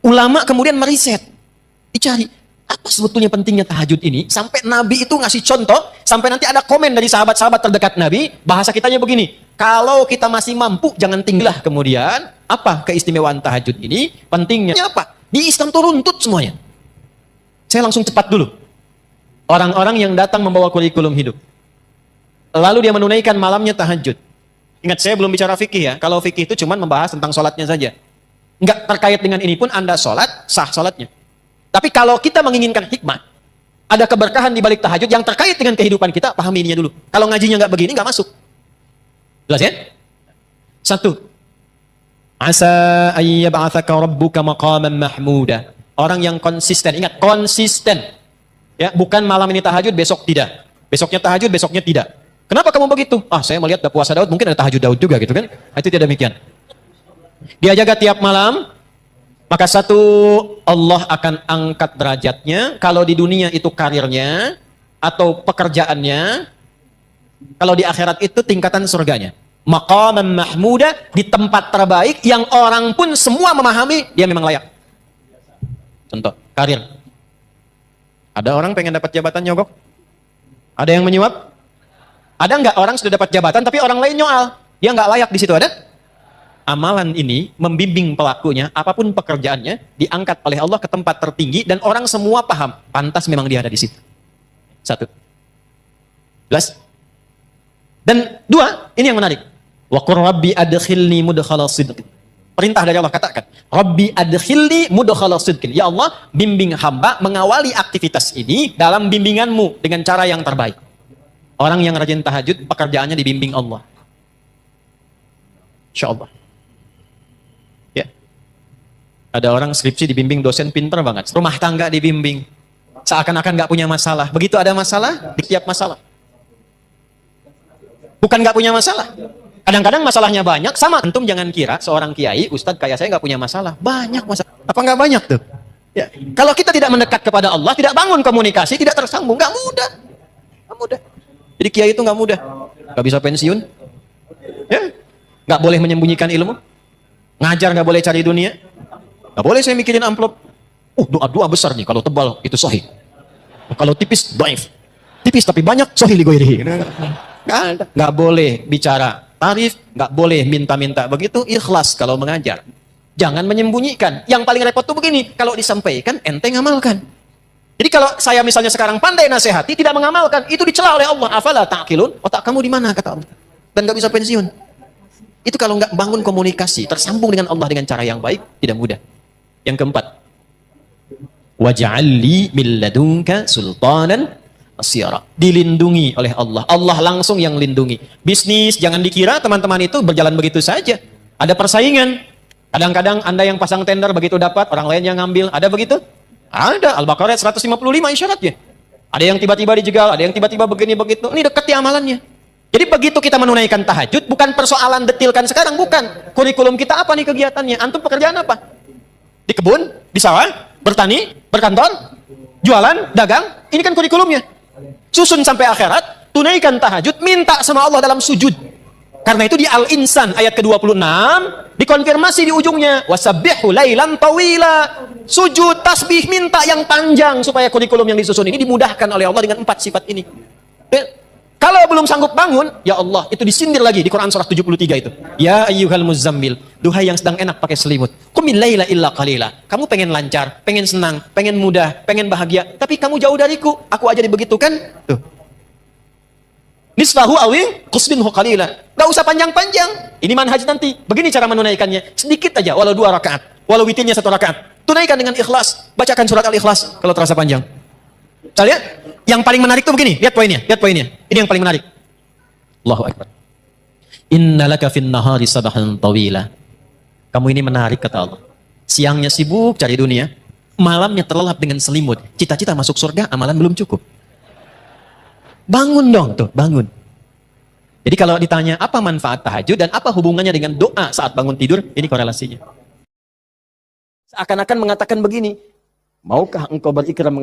Ulama kemudian meriset, dicari apa sebetulnya pentingnya tahajud ini sampai Nabi itu ngasih contoh, sampai nanti ada komen dari sahabat-sahabat terdekat Nabi, bahasa kitanya begini, kalau kita masih mampu jangan tinggallah. Kemudian apa keistimewaan tahajud ini? Pentingnya apa? Di Islam itu runtut semuanya. Saya langsung cepat dulu. Orang-orang yang datang membawa kurikulum hidup, lalu dia menunaikan malamnya tahajud. Ingat, saya belum bicara fikih ya. Kalau fikih itu cuma membahas tentang sholatnya saja. Enggak terkait dengan ini pun Anda sholat, sah sholatnya. Tapi kalau kita menginginkan hikmah, ada keberkahan di balik tahajud yang terkait dengan kehidupan kita, pahami ininya dulu. Kalau ngajinya nggak begini, nggak masuk. Jelas ya? 1. Asa ayyab'atsaka rabbuka maqaman mahmuda. Orang yang konsisten, ingat konsisten. Ya, bukan malam ini tahajud, besok tidak. Besoknya tahajud, besoknya tidak. Kenapa kamu begitu? Saya melihat ada puasa Daud, mungkin ada tahajud Daud juga gitu kan? Itu tidak demikian. Dia jaga tiap malam, maka 1, Allah akan angkat derajatnya. Kalau di dunia itu karirnya atau pekerjaannya, kalau di akhirat itu tingkatan surganya. Maqaman mahmuda, di tempat terbaik yang orang pun semua memahami dia memang layak. Contoh, karir. Ada orang pengen dapat jabatan nyogok? Ada yang menyuap? Ada nggak orang sudah dapat jabatan tapi orang lain nyoal? Dia nggak layak di situ, ada? Amalan ini membimbing pelakunya, apapun pekerjaannya, diangkat oleh Allah ke tempat tertinggi dan orang semua paham, pantas memang dia ada di situ. 1. Jelas? Dan 2, ini yang menarik. Wa qur rabbi adkhilni mudkhala sidqin. Perintah dari Allah, katakan, Rabbi adkhilni mudkhala sidqin. Ya Allah, bimbing hamba mengawali aktivitas ini dalam bimbinganmu dengan cara yang terbaik. Orang yang rajin tahajud, pekerjaannya dibimbing Allah. Insya Allah. Ya. Ada orang skripsi dibimbing dosen pintar banget. Rumah tangga dibimbing. Seakan-akan nggak punya masalah. Begitu ada masalah, di tiap masalah. Bukan nggak punya masalah. Kadang-kadang masalahnya banyak, sama. Antum jangan kira seorang kiai, ustadz kayak saya nggak punya masalah. Banyak masalah. Apa nggak banyak tuh? Ya. Kalau kita tidak mendekat kepada Allah, tidak bangun komunikasi, tidak tersambung, nggak mudah. Nggak mudah. Jadi kiai itu nggak mudah. Nggak bisa pensiun. Ya. Nggak boleh menyembunyikan ilmu. Ngajar nggak boleh cari dunia. Nggak boleh saya mikirin amplop. Doa-doa besar nih, kalau tebal itu sahih. Kalau tipis, dhaif. Tipis tapi banyak, sahih li ghairihi. Nggak boleh bicara tarif, nggak boleh minta-minta. Begitu ikhlas kalau mengajar. Jangan menyembunyikan. Yang paling repot tuh begini, kalau disampaikan, ente ngamalkan. Jadi kalau saya misalnya sekarang pandai nasihati, tidak mengamalkan, itu dicela oleh Allah. Afala ta'qilun? Otak kamu di mana, kata Allah. Dan nggak bisa pensiun. Itu kalau nggak bangun komunikasi, tersambung dengan Allah dengan cara yang baik, tidak mudah. Yang keempat, waj'alli min ladunka sultanan asyara. Dilindungi oleh Allah. Allah langsung yang lindungi. Bisnis, jangan dikira teman-teman itu berjalan begitu saja. Ada persaingan. Kadang-kadang Anda yang pasang tender begitu dapat, orang lain yang ngambil. Ada begitu? Ada. Al-Baqarah 155 isyaratnya. Ada yang tiba-tiba dijegal, ada yang tiba-tiba begini begitu. Ini dekati amalannya. Jadi begitu kita menunaikan tahajud, bukan persoalan detilkan sekarang, bukan. Kurikulum kita apa nih kegiatannya? Antum pekerjaan apa? Di kebun? Di sawah? Bertani? Berkantor? Jualan? Dagang? Ini kan kurikulumnya. Susun sampai akhirat, tunaikan tahajud, minta sama Allah dalam sujud. Karena itu di Al-Insan ayat ke-26 dikonfirmasi di ujungnya, wasabbihu lailan tawila. Sujud, tasbih, minta yang panjang supaya kurikulum yang disusun ini dimudahkan oleh Allah dengan 4 sifat ini. Kalau belum sanggup bangun, ya Allah, itu disindir lagi di Quran surah 73 itu. Ya ayyuhal muzammil, duhai yang sedang enak pakai selimut. Qumil laila illa qalila. Kamu pengen lancar, pengen senang, pengen mudah, pengen bahagia, tapi kamu jauh dariku. Aku aja dibegitukan. Tuh. Nisfahu awi qusminhu qalila. Enggak usah panjang-panjang. Ini manhaj nanti. Begini cara menunaikannya. Sedikit aja, walau 2 rakaat, walau witirnya 1 rakaat. Tunaikan dengan ikhlas. Bacakan surat Al-Ikhlas kalau terasa panjang. Kita lihat, yang paling menarik tuh begini, lihat poinnya. Ini yang paling menarik. Allahu Akbar. Innalaka fin nahari sabahan tawila. Kamu ini menarik, kata Allah. Siangnya sibuk cari dunia, malamnya terlelap dengan selimut. Cita-cita masuk surga, amalan belum cukup. Bangun dong tuh, bangun. Jadi kalau ditanya apa manfaat tahajud dan apa hubungannya dengan doa saat bangun tidur, ini korelasinya. Seakan-akan mengatakan begini, maukah engkau berikrar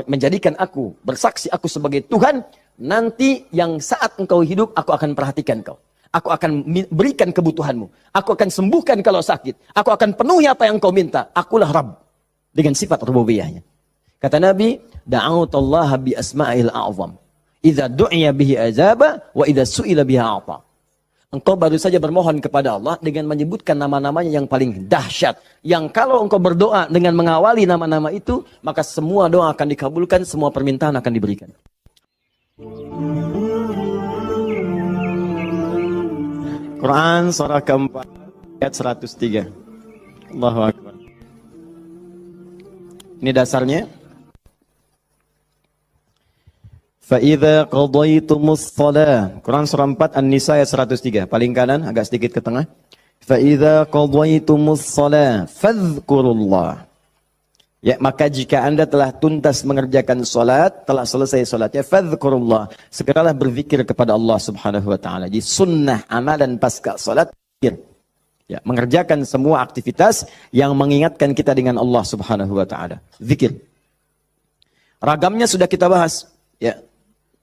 menjadikan aku, bersaksi aku sebagai Tuhan, nanti yang saat engkau hidup, aku akan perhatikan kau. Aku akan berikan kebutuhanmu. Aku akan sembuhkan kalau sakit. Aku akan penuhi apa yang kau minta. Akulah Rabb. Dengan sifat rububiyahnya. Kata Nabi, da'autallaha bi asma'il a'zam. Idza du'iya bihi azaba, wa idza su'ila biha a'ta. Engkau baru saja bermohon kepada Allah dengan menyebutkan nama-namanya yang paling dahsyat. Yang kalau engkau berdoa dengan mengawali nama-nama itu, maka semua doa akan dikabulkan, semua permintaan akan diberikan. Quran surah keempat ayat 103. Allahu Akbar. Ini dasarnya. Fa'idha qadaytumus salah. Quran surah 4 An-Nisa ayat 103. Paling kanan, agak sedikit ke tengah. Fa'idha qadaytumus salah. Fadhkurullah. Ya, maka jika anda telah tuntas mengerjakan salat, telah selesai salatnya, fadhkurullah. Segeralah berzikir kepada Allah subhanahu wa ta'ala. Jadi sunnah amalan pasca salat, zikir. Ya, mengerjakan semua aktivitas yang mengingatkan kita dengan Allah subhanahu wa ta'ala. Zikir. Ragamnya sudah kita bahas. Ya.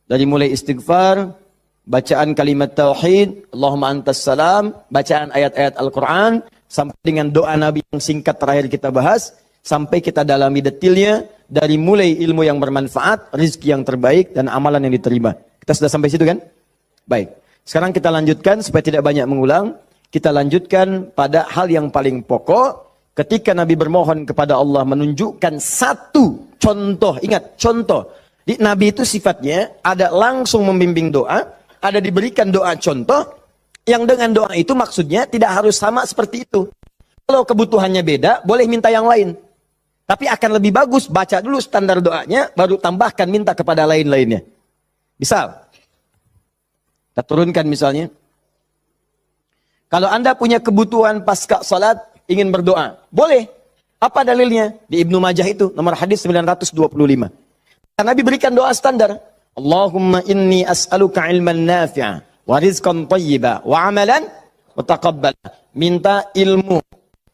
Dari mulai istighfar, bacaan kalimat tauhid, Allahumma antas salam, bacaan ayat-ayat Al-Quran, sampai dengan doa Nabi yang singkat terakhir kita bahas, sampai kita dalami detilnya, dari mulai ilmu yang bermanfaat, rizki yang terbaik, dan amalan yang diterima. Kita sudah sampai situ kan? Baik. Sekarang kita lanjutkan, supaya tidak banyak mengulang, kita lanjutkan pada hal yang paling pokok, ketika Nabi bermohon kepada Allah menunjukkan satu contoh, ingat, contoh. Di Nabi itu sifatnya ada langsung membimbing doa, ada diberikan doa contoh, yang dengan doa itu maksudnya tidak harus sama seperti itu. Kalau kebutuhannya beda, boleh minta yang lain. Tapi akan lebih bagus baca dulu standar doanya, baru tambahkan minta kepada lain-lainnya. Misal, kita turunkan misalnya. Kalau Anda punya kebutuhan pasca salat, ingin berdoa, boleh. Apa dalilnya? Di Ibnu Majah itu, nomor hadis 925. Nabi berikan doa standar. Allahumma inni as'aluka ilman nafi'a wa rizqan thayyiba wa amalan mutaqabbala. Minta ilmu,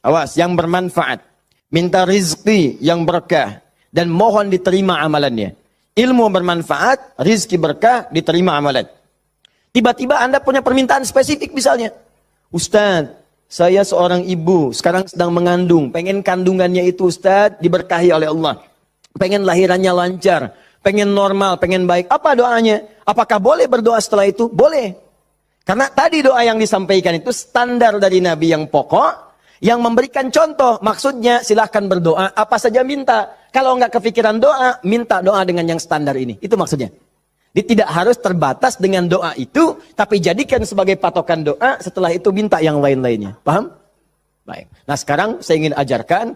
awas, yang bermanfaat. Minta rizki yang berkah dan mohon diterima amalannya. Ilmu bermanfaat, rizki berkah, diterima amalan. Tiba-tiba Anda punya permintaan spesifik misalnya. Ustaz, Saya seorang ibu, sekarang sedang mengandung. Pengen kandungannya itu Ustaz diberkahi oleh Allah. Pengen lahirannya lancar. Pengen normal, pengen baik. Apa doanya? Apakah boleh berdoa setelah itu? Boleh. Karena tadi doa yang disampaikan itu standar dari Nabi yang pokok. Yang memberikan contoh. Maksudnya silahkan berdoa. Apa saja minta. Kalau nggak kepikiran doa, minta doa dengan yang standar ini. Itu maksudnya. Dia tidak harus terbatas dengan doa itu, tapi jadikan sebagai patokan doa, setelah itu minta yang lain-lainnya. Paham? Baik. Nah sekarang saya ingin ajarkan,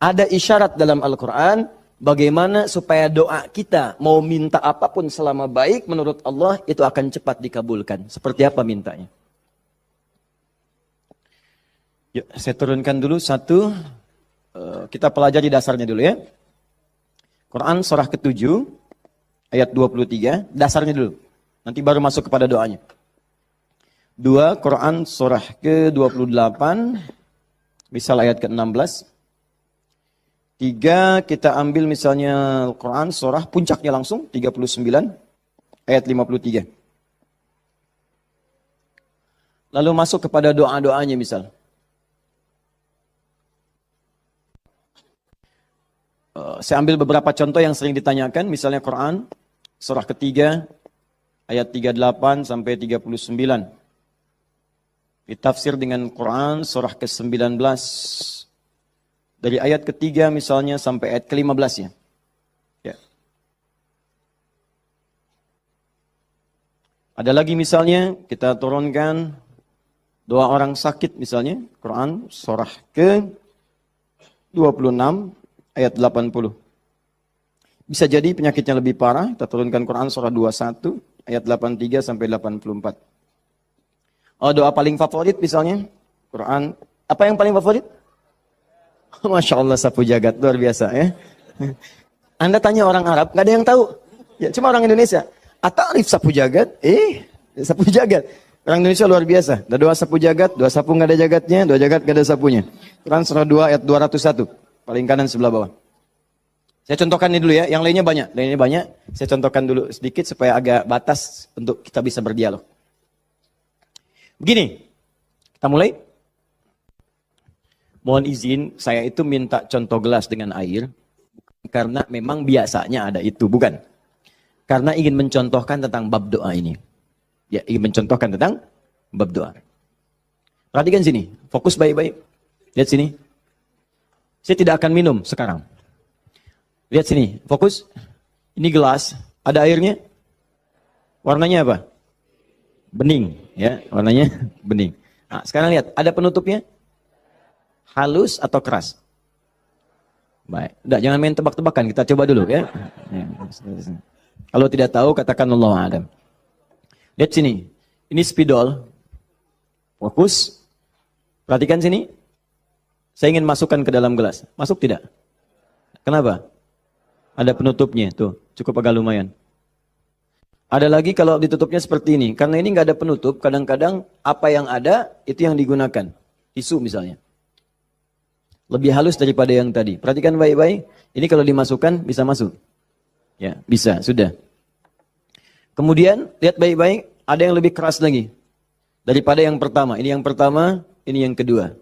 ada isyarat dalam Al-Quran, bagaimana supaya doa kita mau minta apapun selama baik, menurut Allah itu akan cepat dikabulkan. Seperti apa mintanya? Yuk, saya turunkan dulu satu, kita pelajari dasarnya dulu ya. Quran surah ke-7. Ayat 23, dasarnya dulu. Nanti baru masuk kepada doanya. 2 Quran surah ke-28, misal ayat ke-16. 3 kita ambil misalnya Quran surah puncaknya langsung, 39, ayat 53. Lalu masuk kepada doa-doanya misal. Saya ambil beberapa contoh yang sering ditanyakan, misalnya Quran surah ketiga, ayat 38 sampai 39. Ditafsir dengan Quran surah ke-19. Dari ayat ketiga misalnya sampai ayat ke-15 ya. Ya. Ada lagi misalnya kita turunkan doa orang sakit misalnya. Quran surah ke-26 ayat 80. Bisa jadi penyakitnya lebih parah, kita turunkan Quran surah 21 ayat 83 sampai 84. Oh, doa paling favorit misalnya Quran, apa yang paling favorit? Masya Allah, sapu jagat, luar biasa ya. Anda tanya orang Arab, nggak ada yang tahu. Ya, cuma orang Indonesia. Atarif sapu jagat? Sapu jagat. Orang Indonesia luar biasa. Ada doa sapu jagat, doa sapu nggak ada jagatnya, doa jagat nggak ada sapunya. Quran surah 2 ayat 201, paling kanan sebelah bawah. Saya contohkan ini dulu ya, yang lainnya banyak. Saya contohkan dulu sedikit supaya agak batas untuk kita bisa berdialog. Begini, kita mulai. Mohon izin, saya itu minta contoh gelas dengan air, karena memang biasanya ada itu, bukan. Karena ingin mencontohkan tentang bab doa ini. Ya, ingin mencontohkan tentang bab doa. Perhatikan sini, fokus baik-baik. Lihat sini. Saya tidak akan minum sekarang. Lihat sini, fokus. Ini gelas, ada airnya. Warnanya apa? Bening, ya, warnanya bening. Nah, sekarang lihat, ada penutupnya? Halus atau keras? Baik, udah jangan main tebak-tebakan, kita coba dulu ya. Kalau tidak tahu katakan Allah Adam. Lihat sini, ini spidol. Fokus. Perhatikan sini. Saya ingin masukkan ke dalam gelas. Masuk tidak? Kenapa? Ada penutupnya, tuh, cukup agak lumayan. Ada lagi kalau ditutupnya seperti ini. Karena ini nggak ada penutup, kadang-kadang apa yang ada, itu yang digunakan. Tisu misalnya. Lebih halus daripada yang tadi. Perhatikan baik-baik. Ini kalau dimasukkan, bisa masuk. Ya, bisa, sudah. Kemudian, lihat baik-baik, ada yang lebih keras lagi. Daripada yang pertama. Ini yang pertama, ini yang kedua.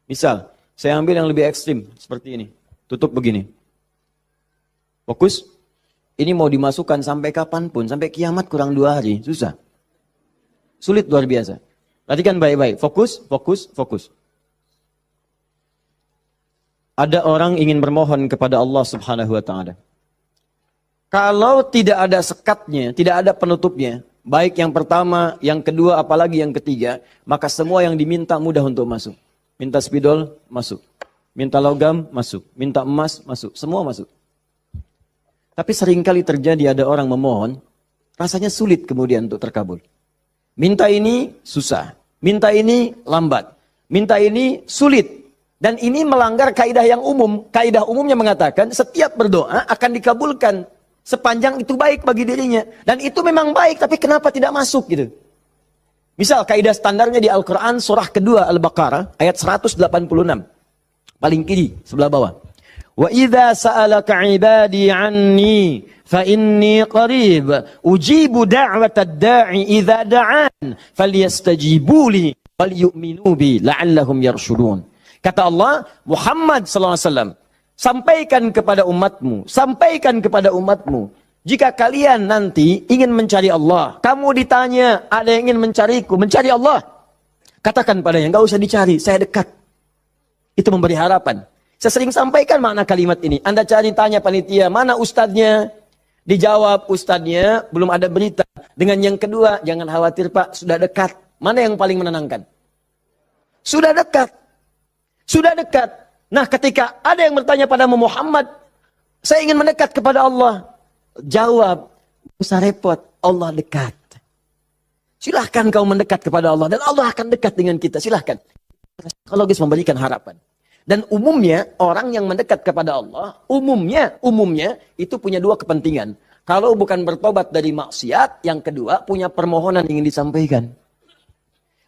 Misal, saya ambil yang lebih ekstrim, seperti ini. Tutup begini. Fokus. Ini mau dimasukkan sampai kapanpun, sampai kiamat kurang 2 hari. Susah. Sulit luar biasa. Perhatikan baik-baik. Fokus, fokus, fokus. Ada orang ingin bermohon kepada Allah Subhanahu wa Ta'ala. Kalau tidak ada sekatnya, tidak ada penutupnya, baik yang pertama, yang kedua, apalagi yang ketiga, maka semua yang diminta mudah untuk masuk. Minta spidol, masuk. Minta logam, masuk. Minta emas, masuk. Semua masuk. Tapi seringkali terjadi ada orang memohon, rasanya sulit kemudian untuk terkabul. Minta ini susah. Minta ini lambat. Minta ini sulit. Dan ini melanggar kaidah yang umum. Kaidah umumnya mengatakan setiap berdoa akan dikabulkan. Sepanjang itu baik bagi dirinya. Dan itu memang baik, tapi kenapa tidak masuk gitu. Misal kaidah standarnya di Al-Quran surah kedua Al-Baqarah ayat 186. Paling kiri sebelah bawah. Wa idza sa'alaka 'ibadi 'anni fa inni qarib ujibu da'watad da'i idza da'an falyastajibu li falyu'minu bi la'allahum yarshudun. Kata Allah, Muhammad sallallahu alaihi wasallam, sampaikan kepada umatmu, jika kalian nanti ingin mencari Allah, kamu ditanya, ada yang ingin mencariku, mencari Allah, katakan padanya, enggak usah dicari, saya dekat. Itu memberi harapan. Saya sering sampaikan makna kalimat ini. Anda tanya panitia, mana ustadznya? Dijawab, ustadznya belum ada berita. Dengan yang kedua, jangan khawatir Pak, sudah dekat. Mana yang paling menenangkan? Sudah dekat. Sudah dekat. Nah, ketika ada yang bertanya padamu, Muhammad, saya ingin mendekat kepada Allah. Jawab, usah repot, Allah dekat. Silahkan kau mendekat kepada Allah, dan Allah akan dekat dengan kita, silahkan. Psikologis memberikan harapan. Dan umumnya, orang yang mendekat kepada Allah, umumnya, itu punya dua kepentingan. Kalau bukan bertobat dari maksiat, yang kedua, punya permohonan ingin disampaikan.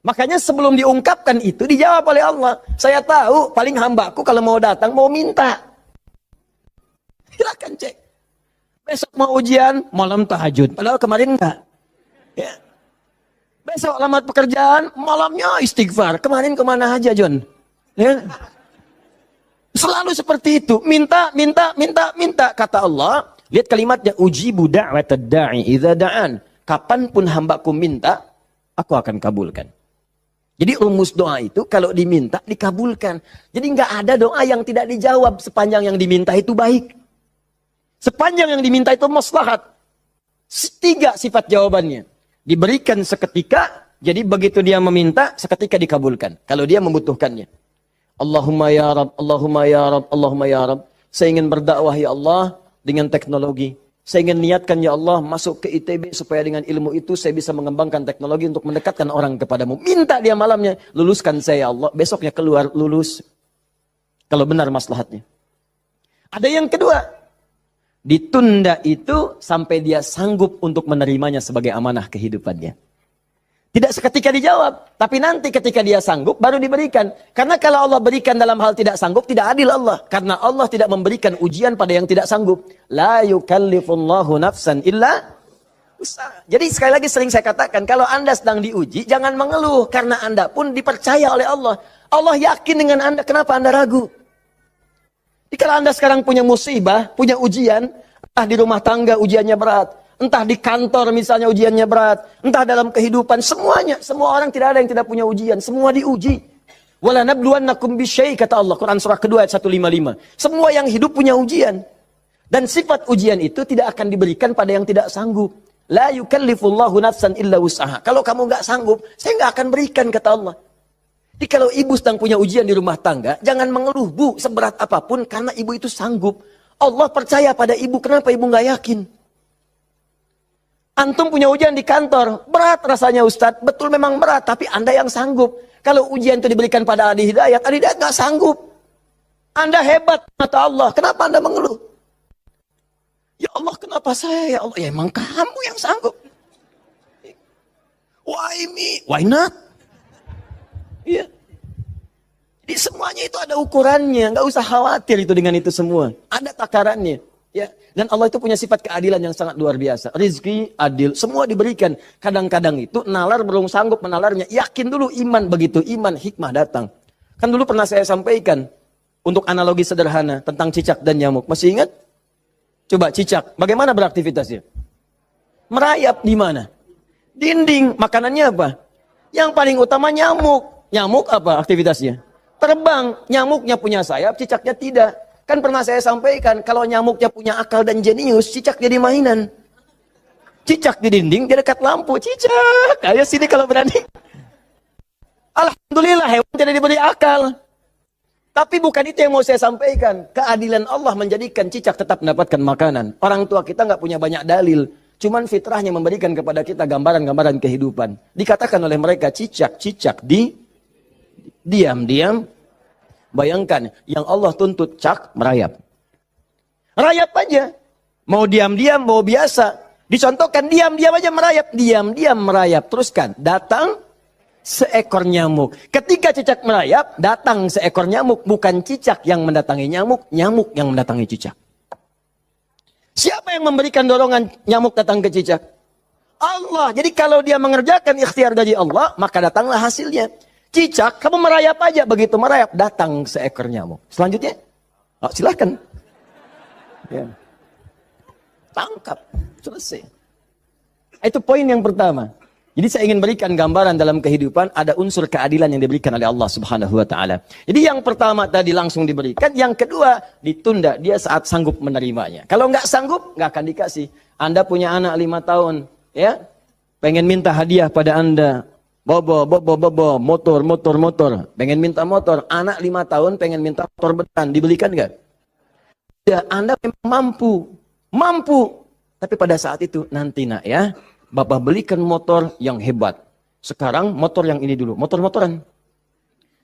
Makanya sebelum diungkapkan itu, dijawab oleh Allah. Saya tahu, paling hambaku kalau mau datang, mau minta. Silahkan cek. Besok mau ujian, malam tahajud. Padahal kemarin enggak. Ya. Besok lamar pekerjaan, malamnya istighfar. Kemarin kemana aja, John? Ya. Selalu seperti itu. Minta. Kata Allah, lihat kalimatnya, ujibu da'watad da'i idza da'an. Kapanpun hambaku minta, aku akan kabulkan. Jadi rumus doa itu kalau diminta dikabulkan. Jadi nggak ada doa yang tidak dijawab sepanjang yang diminta itu baik. Sepanjang yang diminta itu maslahat. 3 sifat jawabannya. Diberikan seketika, jadi begitu dia meminta, seketika dikabulkan. Kalau dia membutuhkannya. Allahumma ya Rab, Allahumma ya Rab, Allahumma ya Rab. Saya ingin berdakwah ya Allah dengan teknologi. Saya ingin niatkan ya Allah masuk ke ITB supaya dengan ilmu itu saya bisa mengembangkan teknologi untuk mendekatkan orang kepadamu. Minta dia malamnya, luluskan saya ya Allah. Besoknya keluar lulus. Kalau benar maslahatnya. Ada yang kedua. Ditunda itu sampai dia sanggup untuk menerimanya sebagai amanah kehidupannya. Tidak seketika dijawab. Tapi nanti ketika dia sanggup baru diberikan. Karena kalau Allah berikan dalam hal tidak sanggup, tidak adil Allah. Karena Allah tidak memberikan ujian pada yang tidak sanggup. La yukallifullahu nafsan illa usaha. Jadi sekali lagi sering saya katakan, kalau Anda sedang diuji, jangan mengeluh. Karena Anda pun dipercaya oleh Allah. Allah yakin dengan Anda, kenapa Anda ragu? Jadi kalau Anda sekarang punya musibah, punya ujian, entah di rumah tangga ujiannya berat, entah di kantor misalnya ujiannya berat, entah dalam kehidupan, semuanya, semua orang tidak ada yang tidak punya ujian, semua diuji. Wala nabluwannakum bisyai, kata Allah, Quran surah kedua ayat 155. Semua yang hidup punya ujian. Dan sifat ujian itu tidak akan diberikan pada yang tidak sanggup. La yukallifullahu nafsan illa wus'aha. Kalau kamu nggak sanggup, saya nggak akan berikan, kata Allah. Jadi kalau ibu sedang punya ujian di rumah tangga, jangan mengeluh, Bu, seberat apapun, karena ibu itu sanggup. Allah percaya pada ibu, kenapa ibu nggak yakin? Antum punya ujian di kantor, berat rasanya Ustadz, betul memang berat, tapi Anda yang sanggup. Kalau ujian itu diberikan pada Adi Hidayat nggak sanggup. Anda hebat, kata Allah, kenapa Anda mengeluh? Ya Allah, kenapa saya? Ya Allah, ya emang kamu yang sanggup. Why me? Why not? Iya. Jadi semuanya itu ada ukurannya, nggak usah khawatir itu dengan itu semua. Ada takarannya. Ya, dan Allah itu punya sifat keadilan yang sangat luar biasa. Rizki adil, semua diberikan. Kadang-kadang itu nalar belum sanggup menalarnya. Yakin dulu iman, begitu iman hikmah datang. Kan dulu pernah saya sampaikan untuk analogi sederhana tentang cicak dan nyamuk. Masih ingat? Coba cicak, bagaimana beraktivitasnya? Merayap di mana? Dinding. Makanannya apa? Yang paling utama nyamuk. Nyamuk apa aktivitasnya? Terbang. Nyamuknya punya sayap, cicaknya tidak. Kan pernah saya sampaikan, kalau nyamuknya punya akal dan jenius, cicak jadi mainan. Cicak di dinding, dia dekat lampu. Cicak, ayo sini kalau berani. Alhamdulillah, hewan tidak diberi akal. Tapi bukan itu yang mau saya sampaikan. Keadilan Allah menjadikan cicak tetap mendapatkan makanan. Orang tua kita nggak punya banyak dalil. Cuman fitrahnya memberikan kepada kita gambaran-gambaran kehidupan. Dikatakan oleh mereka, cicak diam-diam. Bayangkan, yang Allah tuntut cak, merayap. Rayap aja. Mau diam-diam, mau biasa. Dicontohkan, diam-diam aja merayap. Diam-diam merayap. Teruskan, datang seekor nyamuk. Ketika cicak merayap, datang seekor nyamuk. Bukan cicak yang mendatangi nyamuk, nyamuk yang mendatangi cicak. Siapa yang memberikan dorongan nyamuk datang ke cicak? Allah. Jadi kalau dia mengerjakan ikhtiar dari Allah, maka datanglah hasilnya. Cicak, kamu merayap aja. Begitu merayap, datang seekor nyamuk. Selanjutnya, silahkan. Ya. Tangkap, selesai. Itu poin yang pertama. Jadi saya ingin berikan gambaran dalam kehidupan ada unsur keadilan yang diberikan oleh Allah Subhanahu wa taala. Jadi yang pertama tadi langsung diberikan, yang kedua ditunda dia saat sanggup menerimanya. Kalau nggak sanggup, nggak akan dikasih. Anda punya anak 5 tahun, ya, pengen minta hadiah pada Anda. Bobo, motor. Pengen minta motor. Anak 5 tahun pengen minta motor betan, dibelikan nggak? Ya, Anda memang mampu. Tapi pada saat itu nanti nak ya. Bapak belikan motor yang hebat. Sekarang motor yang ini dulu, motor-motoran.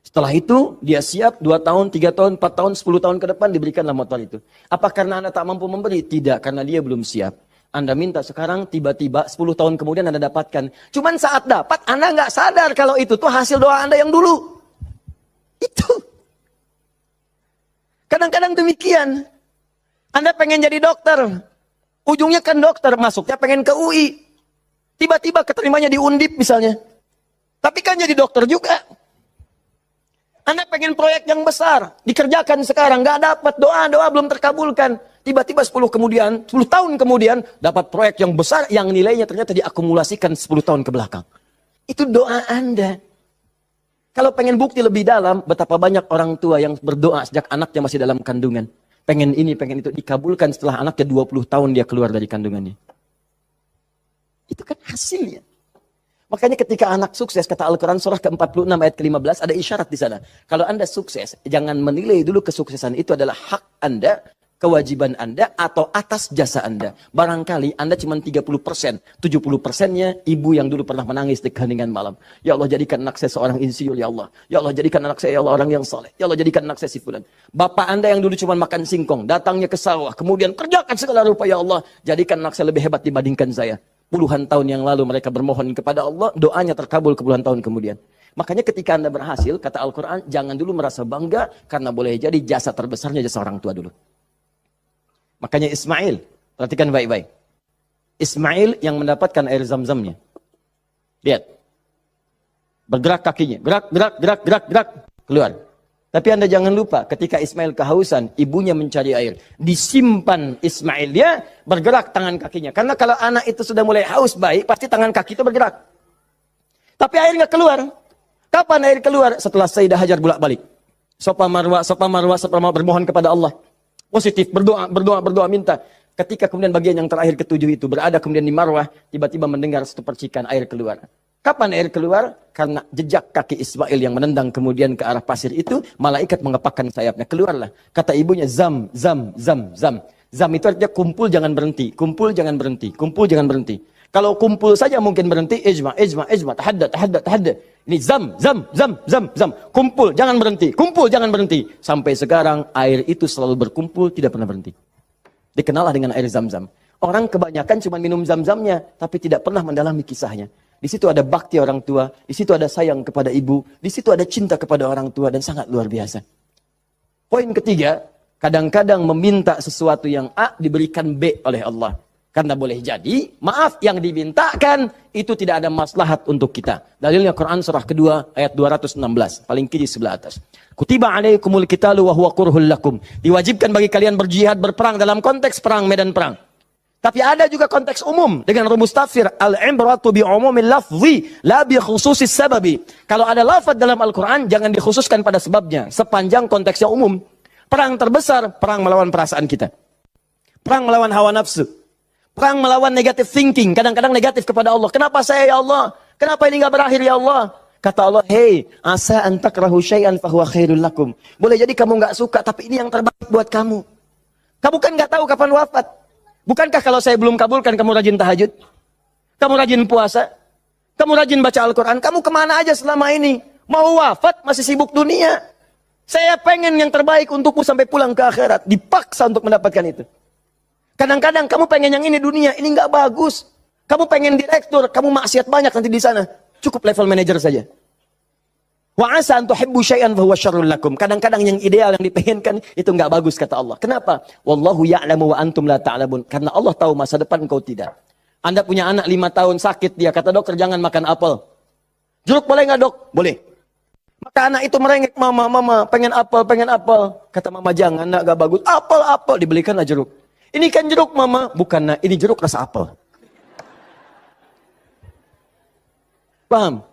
Setelah itu dia siap 2 tahun, 3 tahun, 4 tahun, 10 tahun ke depan diberikanlah motor itu. Apa karena Anda tak mampu memberi? Tidak, karena dia belum siap. Anda minta sekarang, tiba-tiba 10 tahun kemudian Anda dapatkan. Cuman saat dapat, Anda nggak sadar kalau itu tuh hasil doa Anda yang dulu. Itu. Kadang-kadang demikian. Anda pengen jadi dokter. Ujungnya kan dokter, masuknya pengen ke UI. Tiba-tiba keterimanya di Undip misalnya. Tapi kan jadi dokter juga. Anda pengen proyek yang besar. Dikerjakan sekarang. Nggak dapat. Doa belum terkabulkan. Tiba-tiba 10 tahun kemudian. Dapat proyek yang besar. Yang nilainya ternyata diakumulasikan 10 tahun ke belakang. Itu doa Anda. Kalau pengen bukti lebih dalam. Betapa banyak orang tua yang berdoa sejak anaknya masih dalam kandungan. Pengen ini, pengen itu. Dikabulkan setelah anaknya 20 tahun dia keluar dari kandungannya. Itu kan hasilnya. Makanya ketika anak sukses, kata Al-Quran surah ke-46 ayat ke-15, ada isyarat di sana. Kalau Anda sukses, jangan menilai dulu kesuksesan itu adalah hak Anda, kewajiban Anda, atau atas jasa Anda. Barangkali Anda cuma 30%, 70%-nya ibu yang dulu pernah menangis di keheningan malam. Ya Allah, jadikan anak saya seorang insinyur, ya Allah. Ya Allah, jadikan anak saya, ya Allah, orang yang saleh. Ya Allah, jadikan anak saya si fulan. Bapak Anda yang dulu cuma makan singkong, datangnya ke sawah, kemudian kerjakan segala rupa, ya Allah. Jadikan anak saya lebih hebat dibandingkan saya. Puluhan tahun yang lalu mereka bermohon kepada Allah, doanya terkabul ke puluhan tahun kemudian. Makanya ketika Anda berhasil, kata Al-Quran, jangan dulu merasa bangga, karena boleh jadi jasa terbesarnya jasa orang tua dulu. Makanya Ismail, perhatikan baik-baik. Ismail yang mendapatkan air zam-zamnya. Lihat. Bergerak kakinya, gerak, keluar. Tapi Anda jangan lupa, ketika Ismail kehausan, ibunya mencari air. Disimpan Ismail, dia bergerak tangan kakinya. Karena kalau anak itu sudah mulai haus baik, pasti tangan kaki itu bergerak. Tapi air nggak keluar. Kapan air keluar? Setelah Sayyidah Hajar bolak-balik. Safa Marwah, bermohon kepada Allah. Positif, berdoa, minta. Ketika kemudian bagian yang terakhir ketujuh itu berada kemudian di Marwah, tiba-tiba mendengar satu percikan air keluar. Kapan air keluar? Karena jejak kaki Ismail yang menendang kemudian ke arah pasir itu, malaikat mengepakkan sayapnya. Keluarlah. Kata ibunya, zam. Zam itu artinya kumpul jangan berhenti. Kumpul jangan berhenti. Kumpul jangan berhenti. Kalau kumpul saja mungkin berhenti, ijma. Tahadda. Ini zam. Kumpul jangan berhenti. Kumpul jangan berhenti. Sampai sekarang air itu selalu berkumpul, tidak pernah berhenti. Dikenallah dengan air zam-zam. Orang kebanyakan cuma minum zam-zamnya, tapi tidak pernah mendalami kisahnya. Di situ ada bakti orang tua, di situ ada sayang kepada ibu, di situ ada cinta kepada orang tua dan sangat luar biasa. Poin ketiga, kadang-kadang meminta sesuatu yang A diberikan B oleh Allah. Karena boleh jadi, maaf yang dimintakan itu tidak ada maslahat untuk kita. Dalilnya Quran surah kedua ayat 216, paling kiri sebelah atas. Kutiba alaikumul qitalu wa huwa kurhul lakum. Diwajibkan bagi kalian berjihad, berperang dalam konteks perang, medan perang. Tapi ada juga konteks umum dengan rumus tafsir al-ibratu bi umumil lafzi la bi khususis sababi. Kalau ada lafaz dalam Al-Qur'an jangan dikhususkan pada sebabnya, sepanjang konteksnya umum. Perang terbesar, perang melawan perasaan kita. Perang melawan hawa nafsu. Perang melawan negative thinking, kadang-kadang negatif kepada Allah. Kenapa saya ya Allah? Kenapa ini enggak berakhir ya Allah? Kata Allah, "Hei, asa an takrahu syai'an fa huwa khairul lakum." Boleh jadi kamu enggak suka, tapi ini yang terbaik buat kamu. Kamu kan enggak tahu kapan wafat. Bukankah kalau saya belum kabulkan kamu rajin tahajud? Kamu rajin puasa? Kamu rajin baca Al-Quran? Kamu kemana aja selama ini? Mau wafat masih sibuk dunia. Saya pengen yang terbaik untukmu sampai pulang ke akhirat. Dipaksa untuk mendapatkan itu. Kadang-kadang kamu pengen yang ini dunia, ini nggak bagus. Kamu pengen direktur, kamu maksiat banyak nanti di sana. Cukup level manager saja. Wa asa an tuhibbu syai'an fa huwa syarrul lakum. Kadang-kadang yang ideal yang dipengenkan itu enggak bagus kata Allah. Kenapa? Wallahu ya'lamu wa antum la ta'lamun. Karena Allah tahu masa depan engkau tidak. Anda punya anak 5 tahun sakit, dia kata dokter jangan makan apel. Jeruk boleh enggak dok? Boleh. Maka anak itu merengek, mama, pengen apel, pengen apel. Kata mama, jangan nak, gak bagus. Apel, dibelikanlah jeruk. Ini kan jeruk mama. Bukan nak, ini jeruk rasa apel. Paham?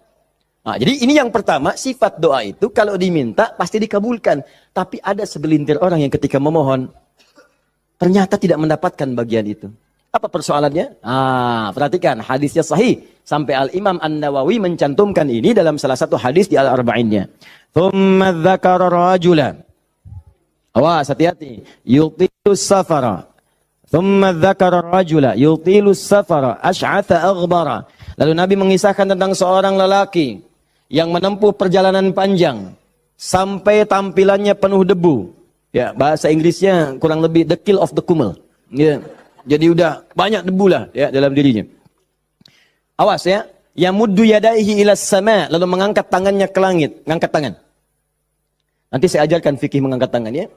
Nah, jadi ini yang pertama, sifat doa itu kalau diminta pasti dikabulkan. Tapi ada segelintir orang yang ketika memohon, ternyata tidak mendapatkan bagian itu. Apa persoalannya? Perhatikan, hadisnya sahih. Sampai Al-Imam An-Nawawi mencantumkan ini dalam salah satu hadis di Al-Arba'innya. Thumma dzakara rajula. Awas, hati-hati. Yutilus safara. Thumma dzakara rajula. Yutilus safara. Ash'atha aghbara. Lalu Nabi mengisahkan tentang seorang lelaki yang menempuh perjalanan panjang sampai tampilannya penuh debu. Ya, bahasa Inggrisnya kurang lebih the kill of the kumel. Ya. Jadi udah banyak debu lah ya dalam dirinya. Awas ya, yamuddu yadaihi ila sama, lalu mengangkat tangannya ke langit, ngangkat tangan. Nanti saya ajarkan fikih mengangkat tangan ya.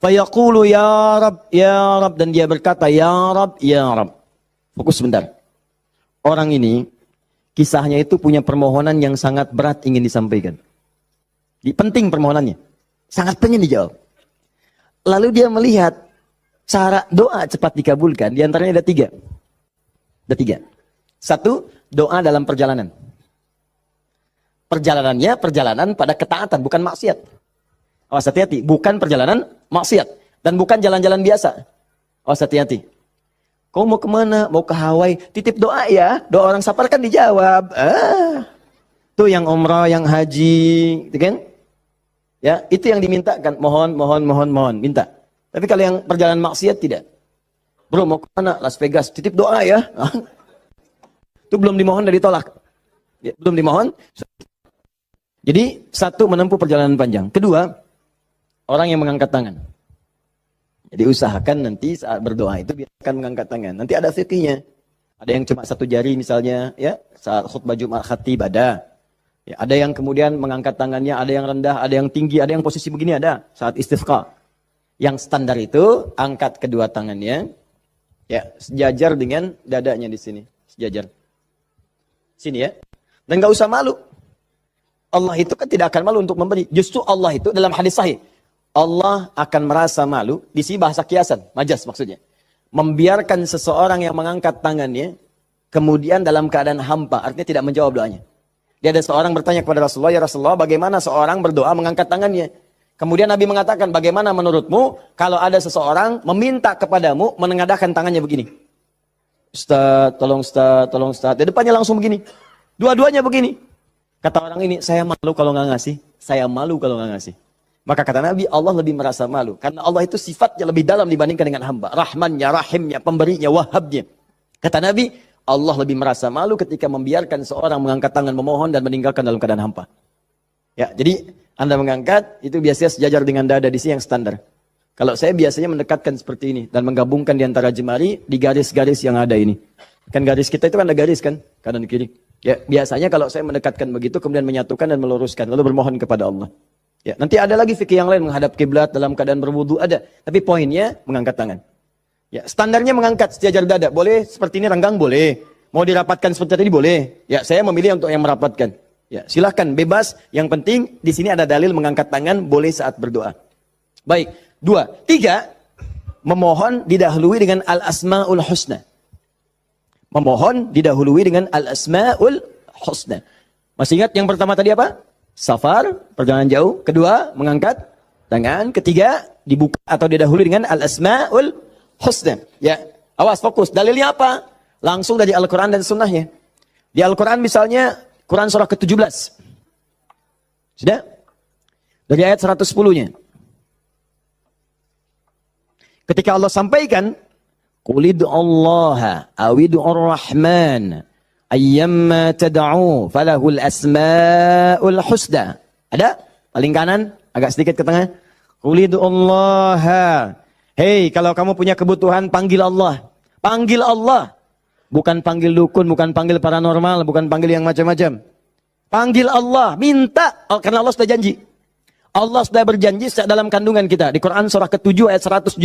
Fa yaqulu ya Rab, dan dia berkata ya Rab. Fokus sebentar. Orang ini kisahnya itu punya permohonan yang sangat berat ingin disampaikan. Penting permohonannya. Sangat pengen dijawab. Lalu dia melihat cara doa cepat dikabulkan, diantaranya ada tiga. Satu, doa dalam perjalanan. Perjalanannya perjalanan pada ketaatan, bukan maksiat. Awas hati-hati, bukan perjalanan maksiat. Dan bukan jalan-jalan biasa. Awas hati-hati. Kau mau kemana? Mau ke Hawaii? Titip doa ya. Doa orang safar kan dijawab. Tuh yang umrah, yang haji, gitu kan? Ya, itu yang dimintakan. Mohon, minta. Tapi kalau yang perjalanan maksiat tidak. Bro, mau ke mana? Las Vegas, titip doa ya. Itu belum dimohon dan ditolak. Ya, belum dimohon. Jadi, satu, menempuh perjalanan panjang. Kedua, orang yang mengangkat tangan. Jadi usahakan nanti saat berdoa itu biarkan mengangkat tangan. Nanti ada fikihnya. Ada yang cuma satu jari misalnya, ya, saat khutbah Jumat khatib ada. Ya, ada yang kemudian mengangkat tangannya, ada yang rendah, ada yang tinggi, ada yang posisi begini ada saat istisqa. Yang standar itu angkat kedua tangannya, ya, sejajar dengan dadanya di sini, sejajar. Sini ya. Dan nggak usah malu. Allah itu kan tidak akan malu untuk memberi. Justru Allah itu dalam hadis sahih, Allah akan merasa malu. Di sini bahasa kiasan, majas maksudnya. Membiarkan seseorang yang mengangkat tangannya, kemudian dalam keadaan hampa, artinya tidak menjawab doanya. Dia ada seorang bertanya kepada Rasulullah, ya Rasulullah, bagaimana seorang berdoa mengangkat tangannya? Kemudian Nabi mengatakan, bagaimana menurutmu kalau ada seseorang meminta kepadamu menengadahkan tangannya begini? Ustaz, tolong Ustaz. Di depannya langsung begini. Dua-duanya begini. Kata orang ini, saya malu kalau nggak ngasih. Saya malu kalau nggak ngasih. Maka kata Nabi, Allah lebih merasa malu. Karena Allah itu sifatnya lebih dalam dibandingkan dengan hamba. Rahmannya, rahimnya, pemberinya, wahabnya. Kata Nabi, Allah lebih merasa malu ketika membiarkan seorang mengangkat tangan memohon dan meninggalkan dalam keadaan hampa. Ya, jadi Anda mengangkat, itu biasanya sejajar dengan dada di sini yang standar. Kalau saya biasanya mendekatkan seperti ini. Dan menggabungkan di antara jemari di garis-garis yang ada ini. Kan garis kita itu kan ada garis kan? Kanan kiri. Ya, biasanya kalau saya mendekatkan begitu, kemudian menyatukan dan meluruskan. Lalu bermohon kepada Allah. Ya, nanti ada lagi fikih yang lain, menghadap kiblat dalam keadaan berwudu ada. Tapi poinnya, mengangkat tangan. Ya, standarnya mengangkat sejajar dada. Boleh seperti ini renggang, boleh. Mau dirapatkan seperti tadi, boleh. Ya, saya memilih untuk yang merapatkan. Ya, silahkan, bebas. Yang penting, di sini ada dalil mengangkat tangan, boleh saat berdoa. Baik, 2. 3, memohon didahului dengan al-asma'ul husna. Memohon didahului dengan al-asma'ul husna. Masih ingat yang pertama tadi apa? Safar, perjalanan jauh. Kedua, mengangkat tangan. Ketiga, dibuka atau didahului dengan al-asma'ul husna. Ya, awas, fokus. Dalilnya apa? Langsung dari Al-Quran dan Sunnahnya. Di Al-Quran misalnya, Quran surah ke-17. Sudah? Dari ayat 110-nya. Ketika Allah sampaikan, Qulid Allah awid'ur rahman ayyamma tad'u falahul asma'ul husna. Ada? Paling kanan, agak sedikit ke tengah. Qulid Allah. Hei, kalau kamu punya kebutuhan, panggil Allah. Panggil Allah. Bukan panggil dukun, bukan panggil paranormal, bukan panggil yang macam-macam. Panggil Allah, minta, karena Allah sudah janji. Allah sudah berjanji dalam kandungan kita. Di Quran surah ke-7 ayat 172.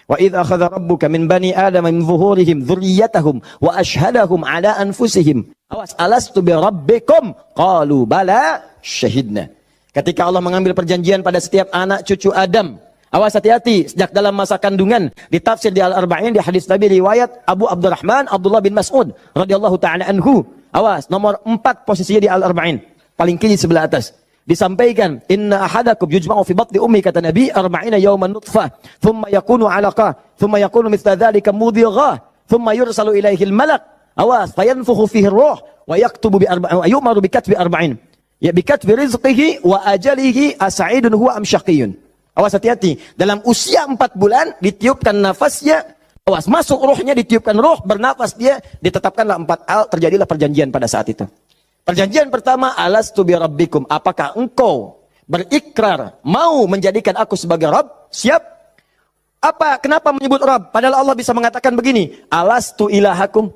Wa idh akhadha rabbuka min bani Adam min zuhurihim dzurriyyatahum wa ashhadahum ala anfusihim. Awas, alastu bi rabbikum? Qalu bala syahidna. Ketika Allah mengambil perjanjian pada setiap anak cucu Adam. Awas hati-hati, sejak dalam masa kandungan, ditafsir di Al-Arba'in, di hadis Nabi riwayat Abu Abdurrahman Abdullah bin Mas'ud radhiyallahu taala anhu. Awas, nomor 4 posisinya di Al-Arba'in, paling kiri sebelah atas. Disampaikan, inna ahadakum yujma'u fi batni ummi, kata Nabi, 40 yawman nutfah, thumma yakunu 'alaqah, thumma yakunu mithla dhalika mudhighah, thumma yursalu ilaihi al-malak. Awas, fayanfukhu fihi ar-ruh wa yaktubu bi arba'in, yu'maru bi katbi arba'in. Ya bi katbi rizqihi wa ajalihi as'idun huwa am syaqiyyun. Awas hati-hati, dalam usia 4 bulan ditiupkan nafasnya, awas masuk ruhnya, ditiupkan ruh, bernafas dia, ditetapkanlah 4 hal, terjadilah perjanjian pada saat itu. Perjanjian pertama, alastu bi rabbikum, apakah engkau berikrar mau menjadikan aku sebagai Rabb? Siap? Apa? Kenapa menyebut Rabb? Padahal Allah bisa mengatakan begini, alastu ilahakum,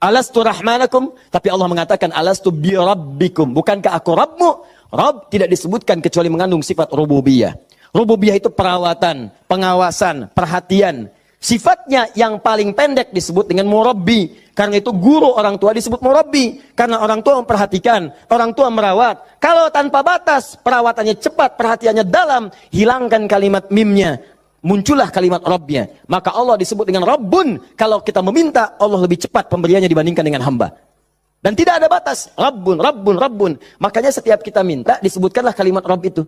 alastu rahmanakum, tapi Allah mengatakan alastu bi rabbikum, bukankah aku Rabbmu? Rabb tidak disebutkan kecuali mengandung sifat rububiyah. Rububiyah itu perawatan, pengawasan, perhatian. Sifatnya yang paling pendek disebut dengan murabbi. Karena itu guru orang tua disebut murabbi. Karena orang tua memperhatikan, orang tua merawat. Kalau tanpa batas, perawatannya cepat, perhatiannya dalam, hilangkan kalimat mimnya, muncullah kalimat Rabbnya. Maka Allah disebut dengan Rabbun. Kalau kita meminta, Allah lebih cepat pemberiannya dibandingkan dengan hamba. Dan tidak ada batas. Rabbun, Rabbun, Rabbun. Makanya setiap kita minta, disebutkanlah kalimat Rabb itu.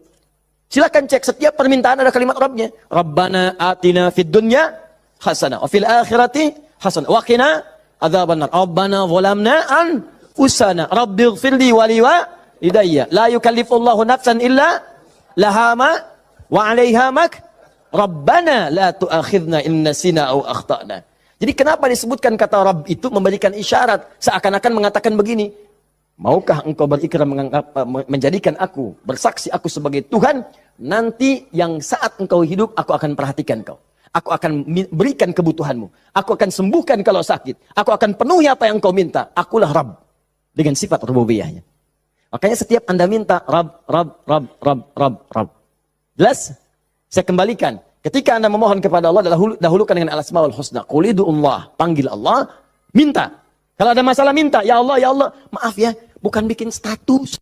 Silakan cek, setiap permintaan ada kalimat Rabbnya. Rabbana atina fid dunya hasanah wa fil akhirati hasanah wa qina adzabannar. Rabbana zalamna anfusana rabbighfirli wa li walidayya la yukallifullahu nafsan illa laha ma wa 'alaiha mak. Rabbana la tu'akhidna in nasina aw akhtana. Jadi kenapa disebutkan kata Rabb itu memberikan isyarat, seakan-akan mengatakan begini, maukah engkau berikrar menjadikan aku, bersaksi aku sebagai Tuhan, nanti yang saat engkau hidup, aku akan perhatikan kau. Aku akan berikan kebutuhanmu. Aku akan sembuhkan kalau sakit. Aku akan penuhi apa yang engkau minta. Akulah Rabb. Dengan sifat rububiyahnya. Makanya setiap Anda minta, Rabb, Rabb, Rabb, Rabb, Rabb, Rabb. Jelas? Saya kembalikan. Ketika Anda memohon kepada Allah, dahulukan dengan al-asmaul husna. Qul Allah, panggil Allah, minta. Kalau ada masalah minta, ya Allah, maaf ya, bukan bikin status.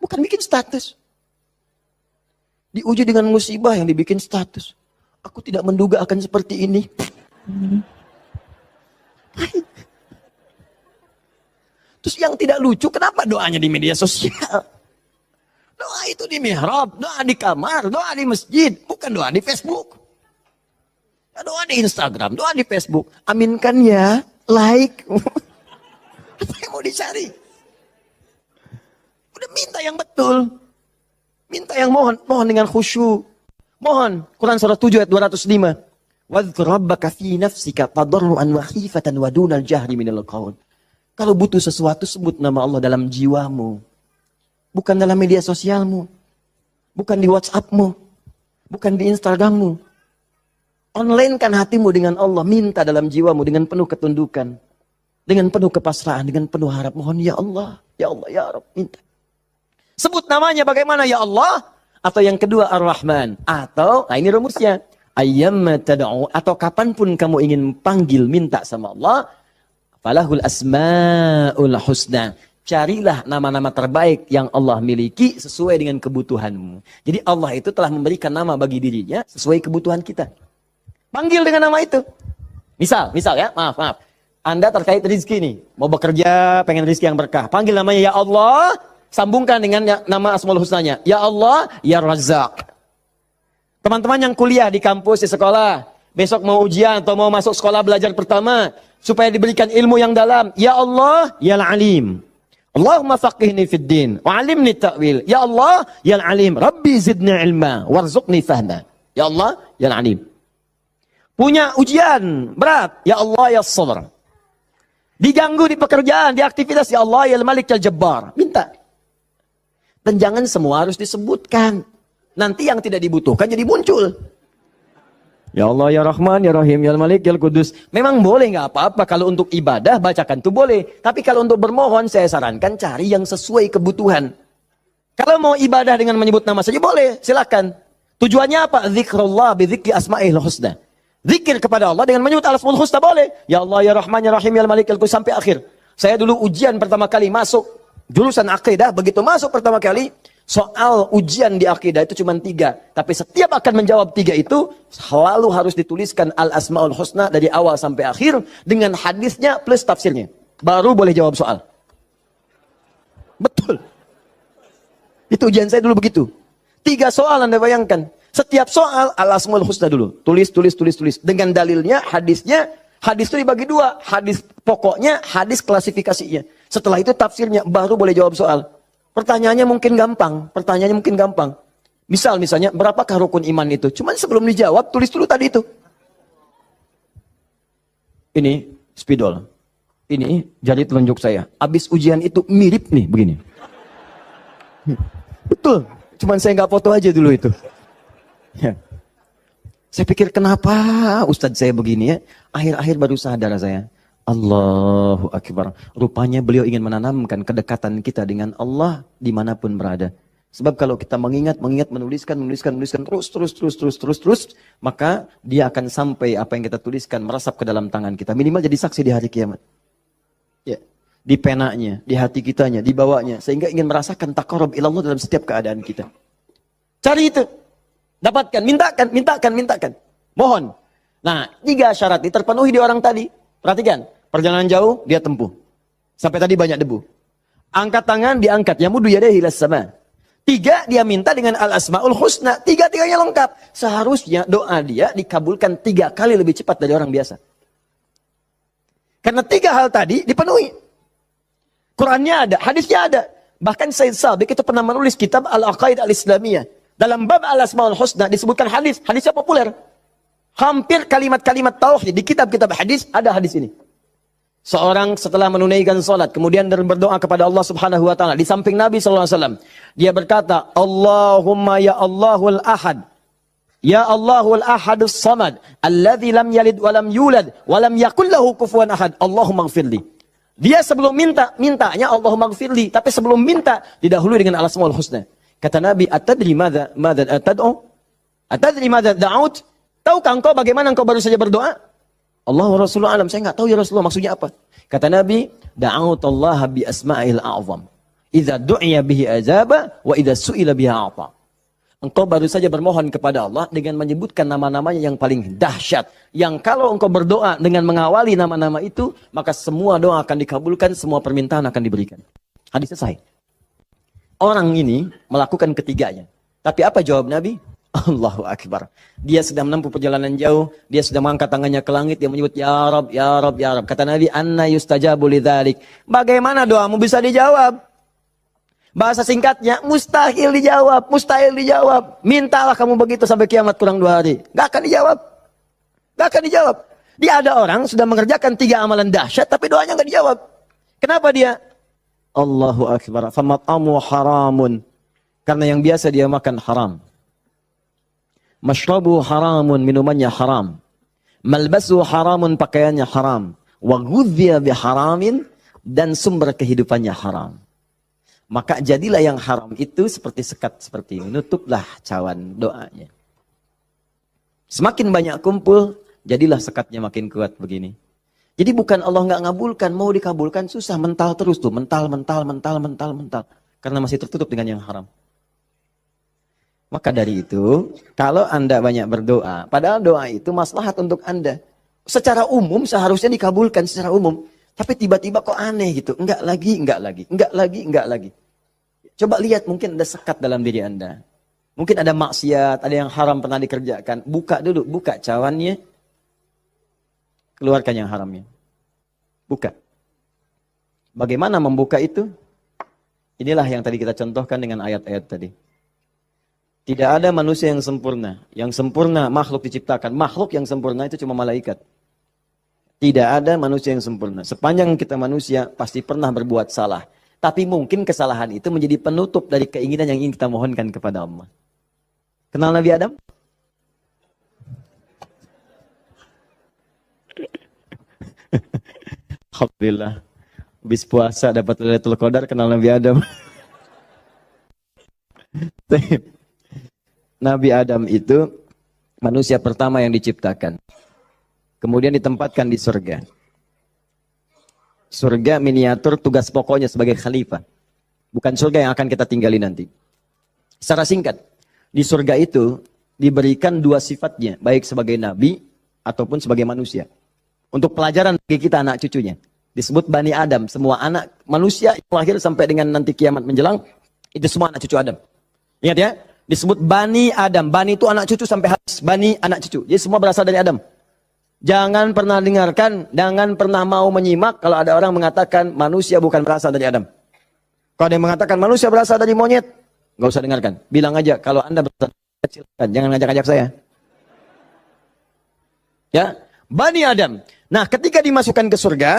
Bukan bikin status. Diuji dengan musibah yang dibikin status. Aku tidak menduga akan seperti ini. Terus yang tidak lucu, kenapa doanya di media sosial? Doa itu di mihrab, doa di kamar, doa di masjid, bukan doa di Facebook. Doa di Instagram, doa di Facebook. Aminkan ya, like. Apa yang mau dicari? Udah minta yang betul. Minta yang mohon dengan khusyuk. Mohon. Quran surah 7 ayat 205. Wadhkur rabbaka fi nafsika tadarruan wa khifatan wa dunal jahri minal qaul. Kalau butuh sesuatu, sebut nama Allah dalam jiwamu. Bukan dalam media sosialmu. Bukan di WhatsAppmu. Bukan di Instagrammu. Online-kan hatimu dengan Allah. Minta dalam jiwamu dengan penuh ketundukan. Dengan penuh kepasrahan. Dengan penuh harap. Mohon ya Allah. Ya Allah, ya Rabb. Minta. Sebut namanya bagaimana ya Allah. Atau yang kedua Ar-Rahman. Atau, nah ini rumusnya. Ayyamma tad'u. Atau kapanpun kamu ingin panggil, minta sama Allah. Falahul asma'ul husna. Carilah nama-nama terbaik yang Allah miliki sesuai dengan kebutuhanmu. Jadi Allah itu telah memberikan nama bagi dirinya sesuai kebutuhan kita. Panggil dengan nama itu. Misal ya, maaf. Anda terkait rezeki nih, mau bekerja, pengen rezeki yang berkah. Panggil namanya ya Allah, sambungkan dengan nama Asmaul Husnanya. Ya Allah, ya Razzaq. Teman-teman yang kuliah di kampus, di sekolah, besok mau ujian atau mau masuk sekolah belajar pertama, supaya diberikan ilmu yang dalam. Ya Allah, ya Alim. Allahumma faqihni fid din wa 'allimni ta'wil. Ya Allah, ya Alim, Rabbi zidni ilma warzuqni fahma. Ya Allah, ya Alim. Punya ujian berat, ya Allah, ya Sabr. Diganggu di pekerjaan, di aktivitas, ya Allah, ya Malik, ya Jabbar. Minta. Dan jangan semua harus disebutkan. Nanti yang tidak dibutuhkan jadi muncul. Ya Allah, ya Rahman, ya Rahim, ya Malik, ya Kudus. Memang boleh, nggak apa-apa. Kalau untuk ibadah, bacakan itu boleh. Tapi kalau untuk bermohon, saya sarankan cari yang sesuai kebutuhan. Kalau mau ibadah dengan menyebut nama saja boleh, silakan. Tujuannya apa? Zikrullah bidzikri asma'il husna. Zikir kepada Allah dengan menyebut al-asmaul husna boleh. Ya Allah, ya Rahman, ya Rahim, ya Malik, ya Kudus, sampai akhir. Saya dulu ujian pertama kali masuk Jurusan akidah begitu masuk pertama kali, soal ujian di akidah itu cuma 3. Tapi setiap akan menjawab 3 itu, selalu harus dituliskan Al-Asma'ul Husna dari awal sampai akhir, dengan hadisnya plus tafsirnya. Baru boleh jawab soal. Betul. Itu ujian saya dulu begitu. 3 soal Anda bayangkan. Setiap soal Al-Asma'ul Husna dulu. Tulis. Dengan dalilnya, hadisnya. Hadis itu dibagi 2. Hadis pokoknya, hadis klasifikasinya. Setelah itu tafsirnya, baru boleh jawab soal. Pertanyaannya mungkin gampang. Misalnya, berapakah rukun iman itu? Cuman sebelum dijawab, tulis dulu tadi itu. Ini spidol. Ini jari telunjuk saya. Habis ujian itu mirip nih, begini. Betul. Cuman saya nggak foto aja dulu itu. Ya. Saya pikir kenapa Ustadz saya begini ya. Akhir-akhir baru sadar saya. Allahu Akbar. Rupanya beliau ingin menanamkan kedekatan kita dengan Allah dimanapun berada. Sebab kalau kita mengingat, menuliskan terus, maka dia akan sampai apa yang kita tuliskan merasap ke dalam tangan kita. Minimal jadi saksi di hari kiamat. Ya. Di penanya, di hati kitanya, di bawahnya. Sehingga ingin merasakan taqarrub ilallah dalam setiap keadaan kita. Cari itu. Dapatkan, mintakan. Mohon. Nah, 3 syarat ini terpenuhi di orang tadi. Perhatikan, perjalanan jauh dia tempuh. Sampai tadi banyak debu. Angkat tangan, diangkat. Yamudu yadayhi ilas sama. 3, dia minta dengan Al-Asma'ul Husna. 3-tiganya lengkap. Seharusnya doa dia dikabulkan 3 kali lebih cepat dari orang biasa. Karena 3 hal tadi dipenuhi. Qurannya ada, hadisnya ada. Bahkan Sayyid Sabiq itu pernah menulis kitab Al-Aqaid Al-Islamiyah. Dalam bab Al-Asma'ul Husna disebutkan hadisnya populer. Hampir kalimat-kalimat tauhid di kitab-kitab hadis ada hadis ini. Seorang setelah menunaikan salat kemudian berdoa kepada Allah Subhanahu wa taala di samping Nabi sallallahu alaihi wasallam, dia berkata, "Allahumma ya Allahul Ahad. Ya Allahul Ahadus Samad, alladzi lam yalid wa lam yulad wa lam yakul lahu kufuwan ahad. Allahumma ighfirli." Dia sebelum mintanya Allahumma ighfirli, tapi sebelum minta didahului dengan Al-Asmaul Husna. Kata Nabi, "Atadri madza tad'u? Atadri madza da'ut?" Tahukah engkau bagaimana engkau baru saja berdoa? Allah wa Rasulullah alam, saya enggak tahu ya Rasulullah maksudnya apa. Kata Nabi, "Da'utallaha bi asma'il a'zam. Idza du'iya bihi ajaba wa idza su'ila biha a'ta." Engkau baru saja bermohon kepada Allah dengan menyebutkan nama-namanya yang paling dahsyat. Yang kalau engkau berdoa dengan mengawali nama-nama itu, maka semua doa akan dikabulkan, semua permintaan akan diberikan. Hadis selesai. Orang ini melakukan ketiganya. Tapi apa jawab Nabi? Allahu Akbar. Dia sudah menempuh perjalanan jauh, dia sudah mengangkat tangannya ke langit, dia menyebut ya Rab, ya Rab, ya Rab. Kata Nabi, "Anna yustajabu lidzalik." Bagaimana doamu bisa dijawab? Bahasa singkatnya, mustahil dijawab. Mintalah kamu begitu sampai kiamat kurang 2 hari. Gak akan dijawab. Dia ada orang sudah mengerjakan 3 amalan dahsyat, tapi doanya gak dijawab. Kenapa dia? Allahu Akbar. Famat'amu haramun. Karena yang biasa dia makan haram. Mashrabu haramun, minumannya haram. Malbasu haramun, pakaiannya haram. Wa ghudhiya biharamin, dan sumber kehidupannya haram. Maka jadilah yang haram itu seperti sekat seperti ini. Nutuplah cawan doanya. Semakin banyak kumpul, jadilah sekatnya makin kuat begini. Jadi bukan Allah nggak ngabulkan, mau dikabulkan susah, mental terus tuh, mental. Karena masih tertutup dengan yang haram. Maka dari itu, kalau Anda banyak berdoa, padahal doa itu maslahat untuk Anda. Secara umum seharusnya dikabulkan secara umum. Tapi tiba-tiba kok aneh gitu. Enggak lagi. Coba lihat, mungkin ada sekat dalam diri Anda. Mungkin ada maksiat, ada yang haram pernah dikerjakan. Buka dulu, buka cawannya. Keluarkan yang haramnya. Buka. Bagaimana membuka itu? Inilah yang tadi kita contohkan dengan ayat-ayat tadi. Tidak ada manusia yang sempurna. Yang sempurna makhluk diciptakan. Makhluk yang sempurna itu cuma malaikat. Tidak ada manusia yang sempurna. Sepanjang kita manusia pasti pernah berbuat salah. Tapi mungkin kesalahan itu menjadi penutup dari keinginan yang ingin kita mohonkan kepada Allah. Kenal Nabi Adam? Alhamdulillah. Habis puasa dapat Lailatul Qadar, kenal Nabi Adam. Nabi Adam itu manusia pertama yang diciptakan. Kemudian ditempatkan di surga. Surga miniatur, tugas pokoknya sebagai khalifah. Bukan surga yang akan kita tinggali nanti. Secara singkat, di surga itu diberikan dua sifatnya, baik sebagai nabi ataupun sebagai manusia. Untuk pelajaran bagi kita anak cucunya. Disebut Bani Adam, semua anak manusia yang lahir sampai dengan nanti kiamat menjelang, itu semua anak cucu Adam. Ingat ya, disebut Bani Adam. Bani itu anak cucu sampai habis, Bani anak cucu. Jadi semua berasal dari Adam. Jangan pernah dengarkan, jangan pernah mau menyimak kalau ada orang mengatakan manusia bukan berasal dari Adam. Kalau ada yang mengatakan manusia berasal dari monyet, nggak usah dengarkan. Bilang aja, kalau Anda berasal dari monyet, silakan. Jangan ngajak-ngajak saya. Ya, Bani Adam. Nah, ketika dimasukkan ke surga,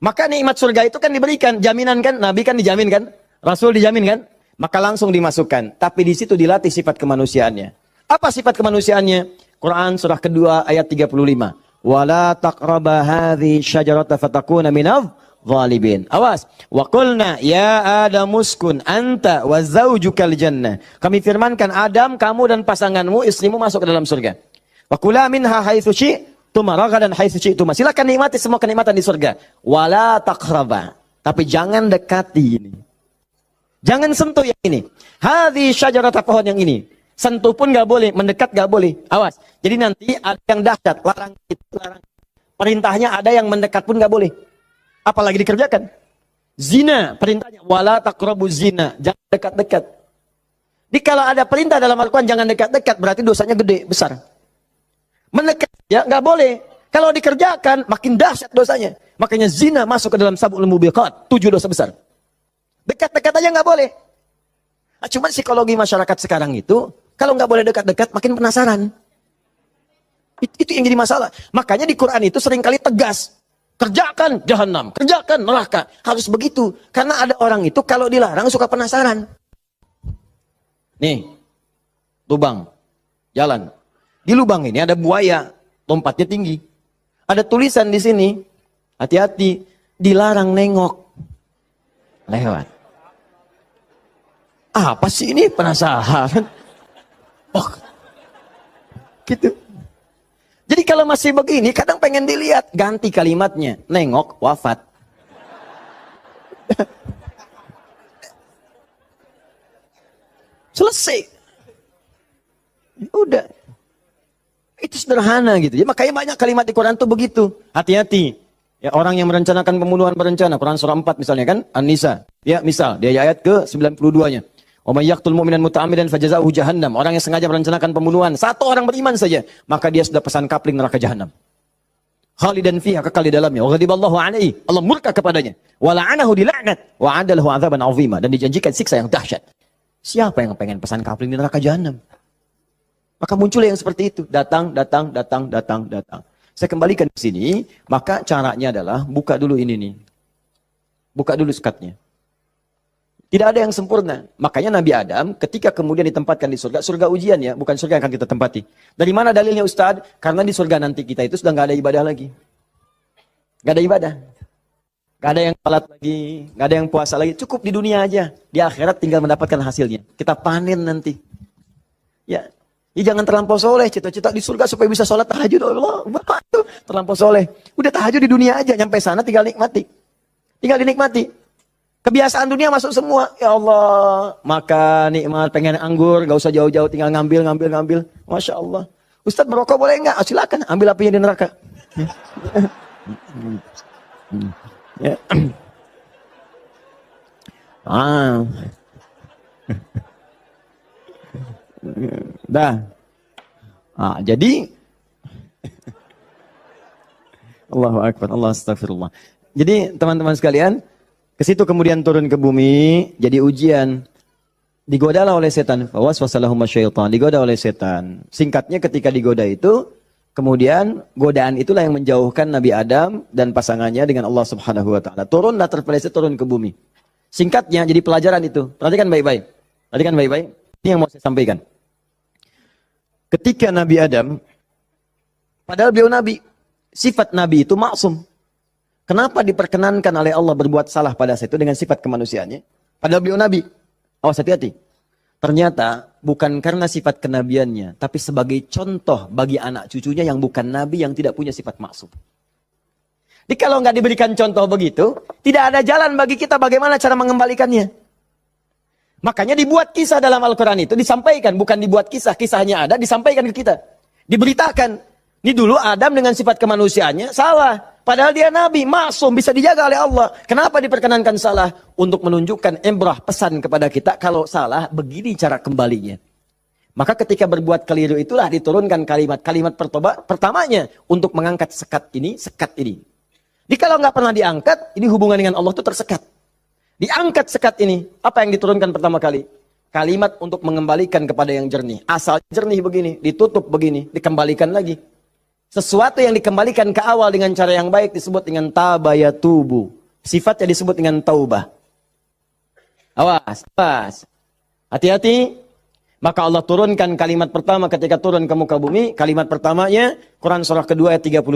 maka nikmat surga itu kan diberikan, jaminan kan, Nabi kan dijamin kan, Rasul dijamin kan, maka langsung dimasukkan. Tapi di situ dilatih sifat kemanusiaannya. Apa sifat kemanusiaannya? Quran surah kedua ayat 35. Wala taqraba hadhihi syajarata fatakuna minadh zalimin. Awas. Wa qulna ya Adam uskun anta wa zaujukal jannah. Kami firmankan Adam, kamu dan pasanganmu, istrimu masuk ke dalam surga. Wa kula minha haitsu syi'tum ragadan haitsu syi'tum. Silakan nikmati semua kenikmatan di surga. Wala taqraba. Tapi jangan dekati ini. Jangan sentuh yang ini. Hadhihi syajarata, pohon yang ini. Sentuh pun gak boleh, mendekat gak boleh. Awas. Jadi nanti ada yang dahsyat, larang itu, larang. Perintahnya ada yang mendekat pun gak boleh. Apalagi dikerjakan. Zina, perintahnya wala taqrabu zina, jangan dekat-dekat. Jadi kalau ada perintah dalam Al-Quran jangan dekat-dekat, berarti dosanya gede, besar. Mendekat ya gak boleh. Kalau dikerjakan makin dahsyat dosanya. Makanya zina masuk ke dalam sab'ul mubiqat, 7 dosa besar. Dekat-dekat aja gak boleh. Nah, cuma psikologi masyarakat sekarang itu, kalau nggak boleh dekat-dekat, makin penasaran. Itu yang jadi masalah. Makanya di Quran itu seringkali tegas. Kerjakan jahanam, kerjakan neraka. Harus begitu. Karena ada orang itu kalau dilarang suka penasaran. Nih, lubang, jalan. Di lubang ini ada buaya, lompatnya tinggi. Ada tulisan di sini, hati-hati, dilarang nengok. Lewat. Apa sih ini? Penasaran. Oh, gitu. Jadi kalau masih begini, kadang pengen dilihat, ganti kalimatnya, nengok, wafat. Selesai. Udah. Itu sederhana gitu. Jadi makanya banyak kalimat di Quran tuh begitu. Hati-hati. Ya, orang yang merencanakan pembunuhan berencana, Quran surah 4 misalnya kan, An-Nisa. Ya, misal, dia ayat ke 92-nya. Wa may yaqtul mu'minan muta'ammidan fajazaohu jahannam. Orang yang sengaja merencanakan pembunuhan, satu orang beriman saja, maka dia sudah pesan kapling neraka jahanam. Khalidan fiha, kekal di dalamnya. Wa ghadiballahu alaihi, Allah murka kepadanya. Wa la'anahu dilaknat wa 'adalahu 'adzaban 'azima, dan dijanjikan siksa yang dahsyat. Siapa yang pengen pesan kapling di neraka jahanam? Maka muncul yang seperti itu, datang. Saya kembalikan ke sini, maka caranya adalah buka dulu ini nih. Buka dulu sekatnya. Tidak ada yang sempurna. Makanya Nabi Adam ketika kemudian ditempatkan di surga, surga ujian ya, bukan surga yang akan kita tempati. Dari mana dalilnya Ustadz? Karena di surga nanti kita itu sudah nggak ada ibadah lagi. Nggak ada ibadah. Nggak ada yang salat lagi, nggak ada yang puasa lagi. Cukup di dunia aja. Di akhirat tinggal mendapatkan hasilnya. Kita panen nanti. Ya, jangan terlampau soleh. Cita-cita di surga supaya bisa sholat tahajud. Allah, bapak tuh terlampau soleh. Udah tahajud di dunia aja. Nyampe sana tinggal nikmati. Tinggal dinikmati. Kebiasaan dunia masuk semua. Ya Allah, makan, nikmat, pengen anggur, gak usah jauh-jauh, tinggal ngambil. Masya Allah. Ustadz merokok boleh nggak? Oh, silakan, ambil apinya di neraka. Ya. Dah. Jadi Allahu Akbar, Allah astagfirullah. Jadi teman-teman sekalian, ke situ kemudian turun ke bumi, jadi ujian. Digodalah oleh setan. Fawaswasalahum syaitan. Digoda oleh setan. Singkatnya ketika digoda itu, kemudian godaan itulah yang menjauhkan Nabi Adam dan pasangannya dengan Allah Subhanahu wa taala. Turunlah terpeleset turun ke bumi. Singkatnya jadi pelajaran itu. Perhatikan baik-baik. Ini yang mau saya sampaikan. Ketika Nabi Adam, padahal beliau Nabi, sifat Nabi itu maksum. Kenapa diperkenankan oleh Allah berbuat salah pada saat itu dengan sifat kemanusiaannya? Padahal beliau Nabi. Awas hati-hati. Ternyata bukan karena sifat kenabiannya, tapi sebagai contoh bagi anak cucunya yang bukan Nabi, yang tidak punya sifat maksum. Jadi kalau nggak diberikan contoh begitu, tidak ada jalan bagi kita bagaimana cara mengembalikannya. Makanya dibuat kisah dalam Al-Quran itu disampaikan, bukan dibuat kisah. Kisahnya ada, disampaikan ke kita. Diberitakan. Ini dulu Adam dengan sifat kemanusiaannya salah. Padahal dia nabi, maksum, bisa dijaga oleh Allah. Kenapa diperkenankan salah? Untuk menunjukkan ibrah, pesan kepada kita, kalau salah, begini cara kembalinya. Maka ketika berbuat keliru itulah diturunkan kalimat pertamanya untuk mengangkat sekat ini. Jadi kalau nggak pernah diangkat, ini hubungan dengan Allah itu tersekat. Diangkat sekat ini, apa yang diturunkan pertama kali? Kalimat untuk mengembalikan kepada yang jernih. Asal jernih begini, ditutup begini, dikembalikan lagi. Sesuatu yang dikembalikan ke awal dengan cara yang baik disebut dengan tabayatubu. Sifatnya disebut dengan taubah. Awas. Hati-hati. Maka Allah turunkan kalimat pertama ketika turun ke muka bumi. Kalimat pertamanya, Quran surah kedua ayat 37.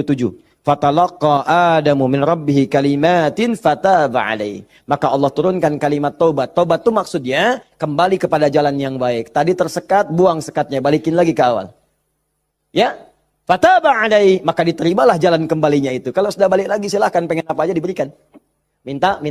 Fatalaqa Adamu min rabbihi kalimatin fataba alaih. Maka Allah turunkan kalimat taubat. Taubat itu maksudnya kembali kepada jalan yang baik. Tadi tersekat, buang sekatnya, balikin lagi ke awal. Ya, fataba alaih. Maka diterimalah jalan kembalinya itu. Kalau sudah balik lagi silahkan, pengen apa aja diberikan. Minta.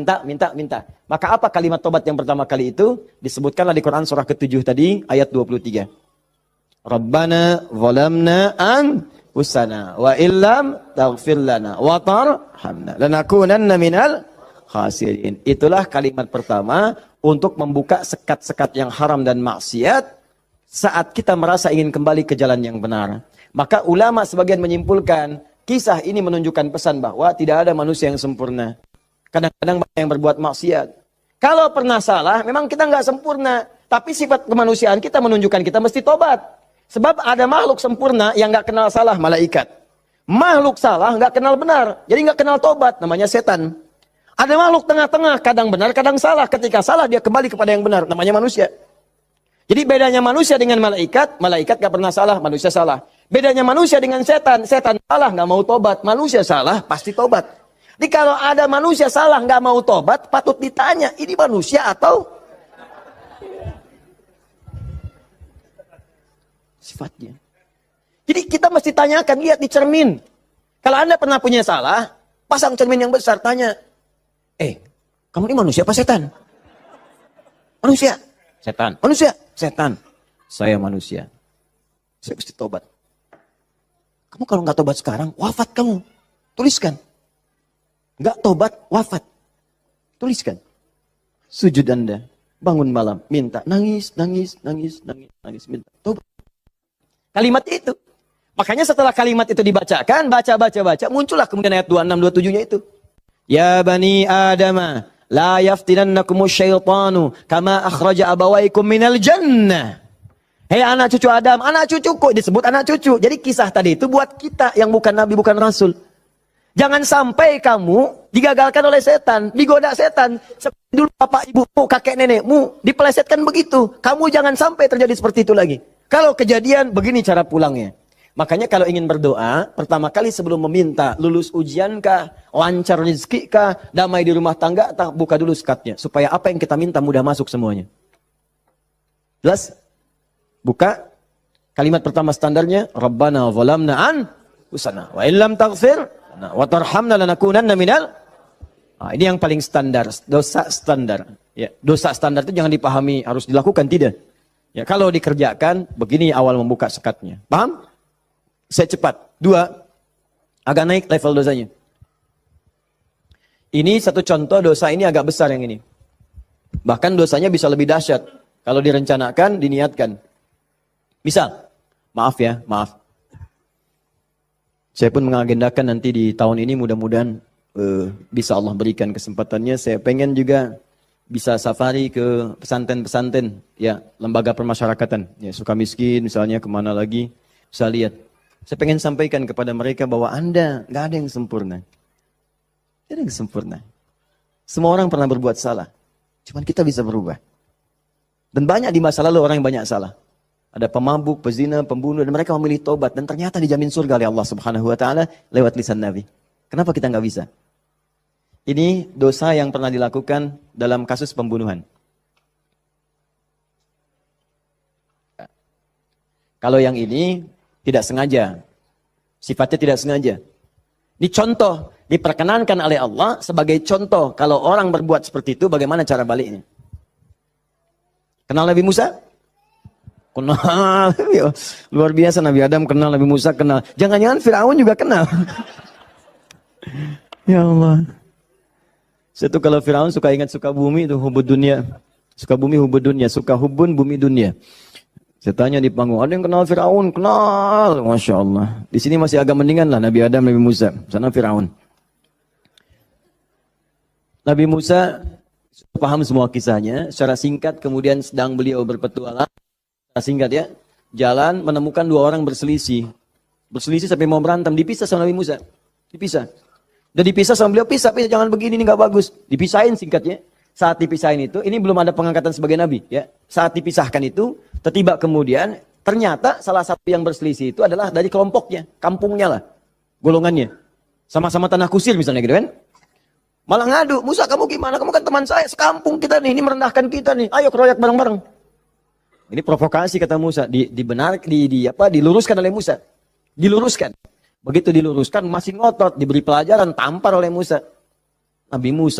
Maka apa kalimat tobat yang pertama kali itu? Disebutkanlah di Quran surah ke-7 tadi, ayat 23. Rabbana zalamna anfusana wa illam taghfir lana wa tarhamna lanakunanna minal khasirin. Itulah kalimat pertama untuk membuka sekat-sekat yang haram dan maksiat saat kita merasa ingin kembali ke jalan yang benar. Maka ulama sebagian menyimpulkan, kisah ini menunjukkan pesan bahwa tidak ada manusia yang sempurna. Kadang-kadang banyak yang berbuat maksiat. Kalau pernah salah, memang kita nggak sempurna. Tapi sifat kemanusiaan kita menunjukkan kita mesti tobat. Sebab ada makhluk sempurna yang nggak kenal salah, malaikat. Makhluk salah nggak kenal benar, jadi nggak kenal tobat, namanya setan. Ada makhluk tengah-tengah, kadang benar, kadang salah. Ketika salah dia kembali kepada yang benar, namanya manusia. Jadi bedanya manusia dengan malaikat, malaikat nggak pernah salah, manusia salah. Bedanya manusia dengan setan, setan salah nggak mau tobat, manusia salah pasti tobat. Jadi kalau ada manusia salah nggak mau tobat, patut ditanya, ini manusia atau sifatnya. Jadi kita mesti tanyakan, lihat di cermin. Kalau Anda pernah punya salah, pasang cermin yang besar, tanya, kamu ini manusia apa setan? Manusia. Setan. Manusia. Setan. Saya manusia. Saya mesti tobat. Kamu kalau nggak tobat sekarang, wafat kamu. Tuliskan. Nggak tobat, wafat. Tuliskan. Sujud Anda. Bangun malam. Minta. Nangis. Minta. Tobat. Kalimat itu. Makanya setelah kalimat itu dibacakan, baca. Muncullah kemudian ayat 26, 27-nya itu. Ya bani Adama. La yaftinannakumus syaitanu. Kama akhraja abawaikum minal jannah. Hei anak cucu Adam. Anak cucuku. Disebut anak cucu. Jadi kisah tadi itu buat kita yang bukan nabi, bukan rasul. Jangan sampai kamu digagalkan oleh setan, digoda setan. Seperti dulu bapak ibumu, kakek nenekmu, dipelesetkan begitu. Kamu jangan sampai terjadi seperti itu lagi. Kalau kejadian, begini cara pulangnya. Makanya kalau ingin berdoa, pertama kali sebelum meminta, lulus ujian kah, lancar rezeki kah, damai di rumah tangga, buka dulu sekatnya. Supaya apa yang kita minta mudah masuk semuanya. Jelas? Buka. Kalimat pertama standarnya, Rabbana zalamna anfusana wa illam taghfir wa tarhamna lanakunanna minal. Ini yang paling standar, dosa standar. Ya, dosa standar itu jangan dipahami harus dilakukan, tidak. Ya, kalau dikerjakan begini awal membuka sekatnya. Paham? Saya cepat. 2, agak naik level dosanya. Ini satu contoh dosa ini agak besar yang ini. Bahkan dosanya bisa lebih dahsyat kalau direncanakan, diniatkan. Misal, maaf. Saya pun mengagendakan nanti di tahun ini mudah-mudahan bisa Allah berikan kesempatannya. Saya pengen juga bisa safari ke pesantren-pesantren, ya, lembaga permasyarakatan, ya, Sukamiskin misalnya, kemana lagi, bisa lihat. Saya pengen sampaikan kepada mereka bahwa Anda nggak ada yang sempurna. Tidak ada yang sempurna. Semua orang pernah berbuat salah. Cuman kita bisa berubah. Dan banyak di masa lalu orang yang banyak salah. Ada pemabuk, pezina, pembunuh, dan mereka memilih tobat. Dan ternyata dijamin surga oleh Allah Subhanahu Wa Taala lewat lisan Nabi. Kenapa kita nggak bisa? Ini dosa yang pernah dilakukan dalam kasus pembunuhan. Kalau yang ini tidak sengaja, sifatnya tidak sengaja. Ini contoh, diperkenankan oleh Allah sebagai contoh. Kalau orang berbuat seperti itu, bagaimana cara baliknya? Kenal Nabi Musa? Kenal. Luar biasa Nabi Adam kenal, Nabi Musa kenal. Jangan-jangan Firaun juga kenal. Ya Allah. Saya tuh kalau Firaun suka ingat suka bumi itu hubud dunia. Suka bumi hubud dunia, suka hubun bumi dunia. Saya tanya di panggung, ada yang kenal Firaun? Kenal. Masya Allah. Di sini masih agak mendingan lah Nabi Adam, Nabi Musa. Sana Firaun. Nabi Musa paham semua kisahnya. Secara singkat kemudian sedang beliau berpetualang. Secara singkat ya. Jalan menemukan dua orang berselisih. Berselisih sampai mau berantem. Dipisah sama Nabi Musa. Dipisah. Udah dipisah sama beliau, pisah, jangan begini, ini gak bagus. Dipisahin singkatnya. Saat dipisahin itu, ini belum ada pengangkatan sebagai nabi. Ya. Saat dipisahkan itu, tiba kemudian, ternyata salah satu yang berselisih itu adalah dari kelompoknya, kampungnya lah, golongannya. Sama-sama tanah kusir misalnya gitu kan. Malah ngadu, Musa kamu gimana? Kamu kan teman saya, sekampung kita nih, ini merendahkan kita nih. Ayo keroyak bareng-bareng. Ini provokasi kata Musa, diluruskan oleh Musa. Diluruskan. Begitu diluruskan, masih ngotot, diberi pelajaran, tampar oleh Musa. Nabi Musa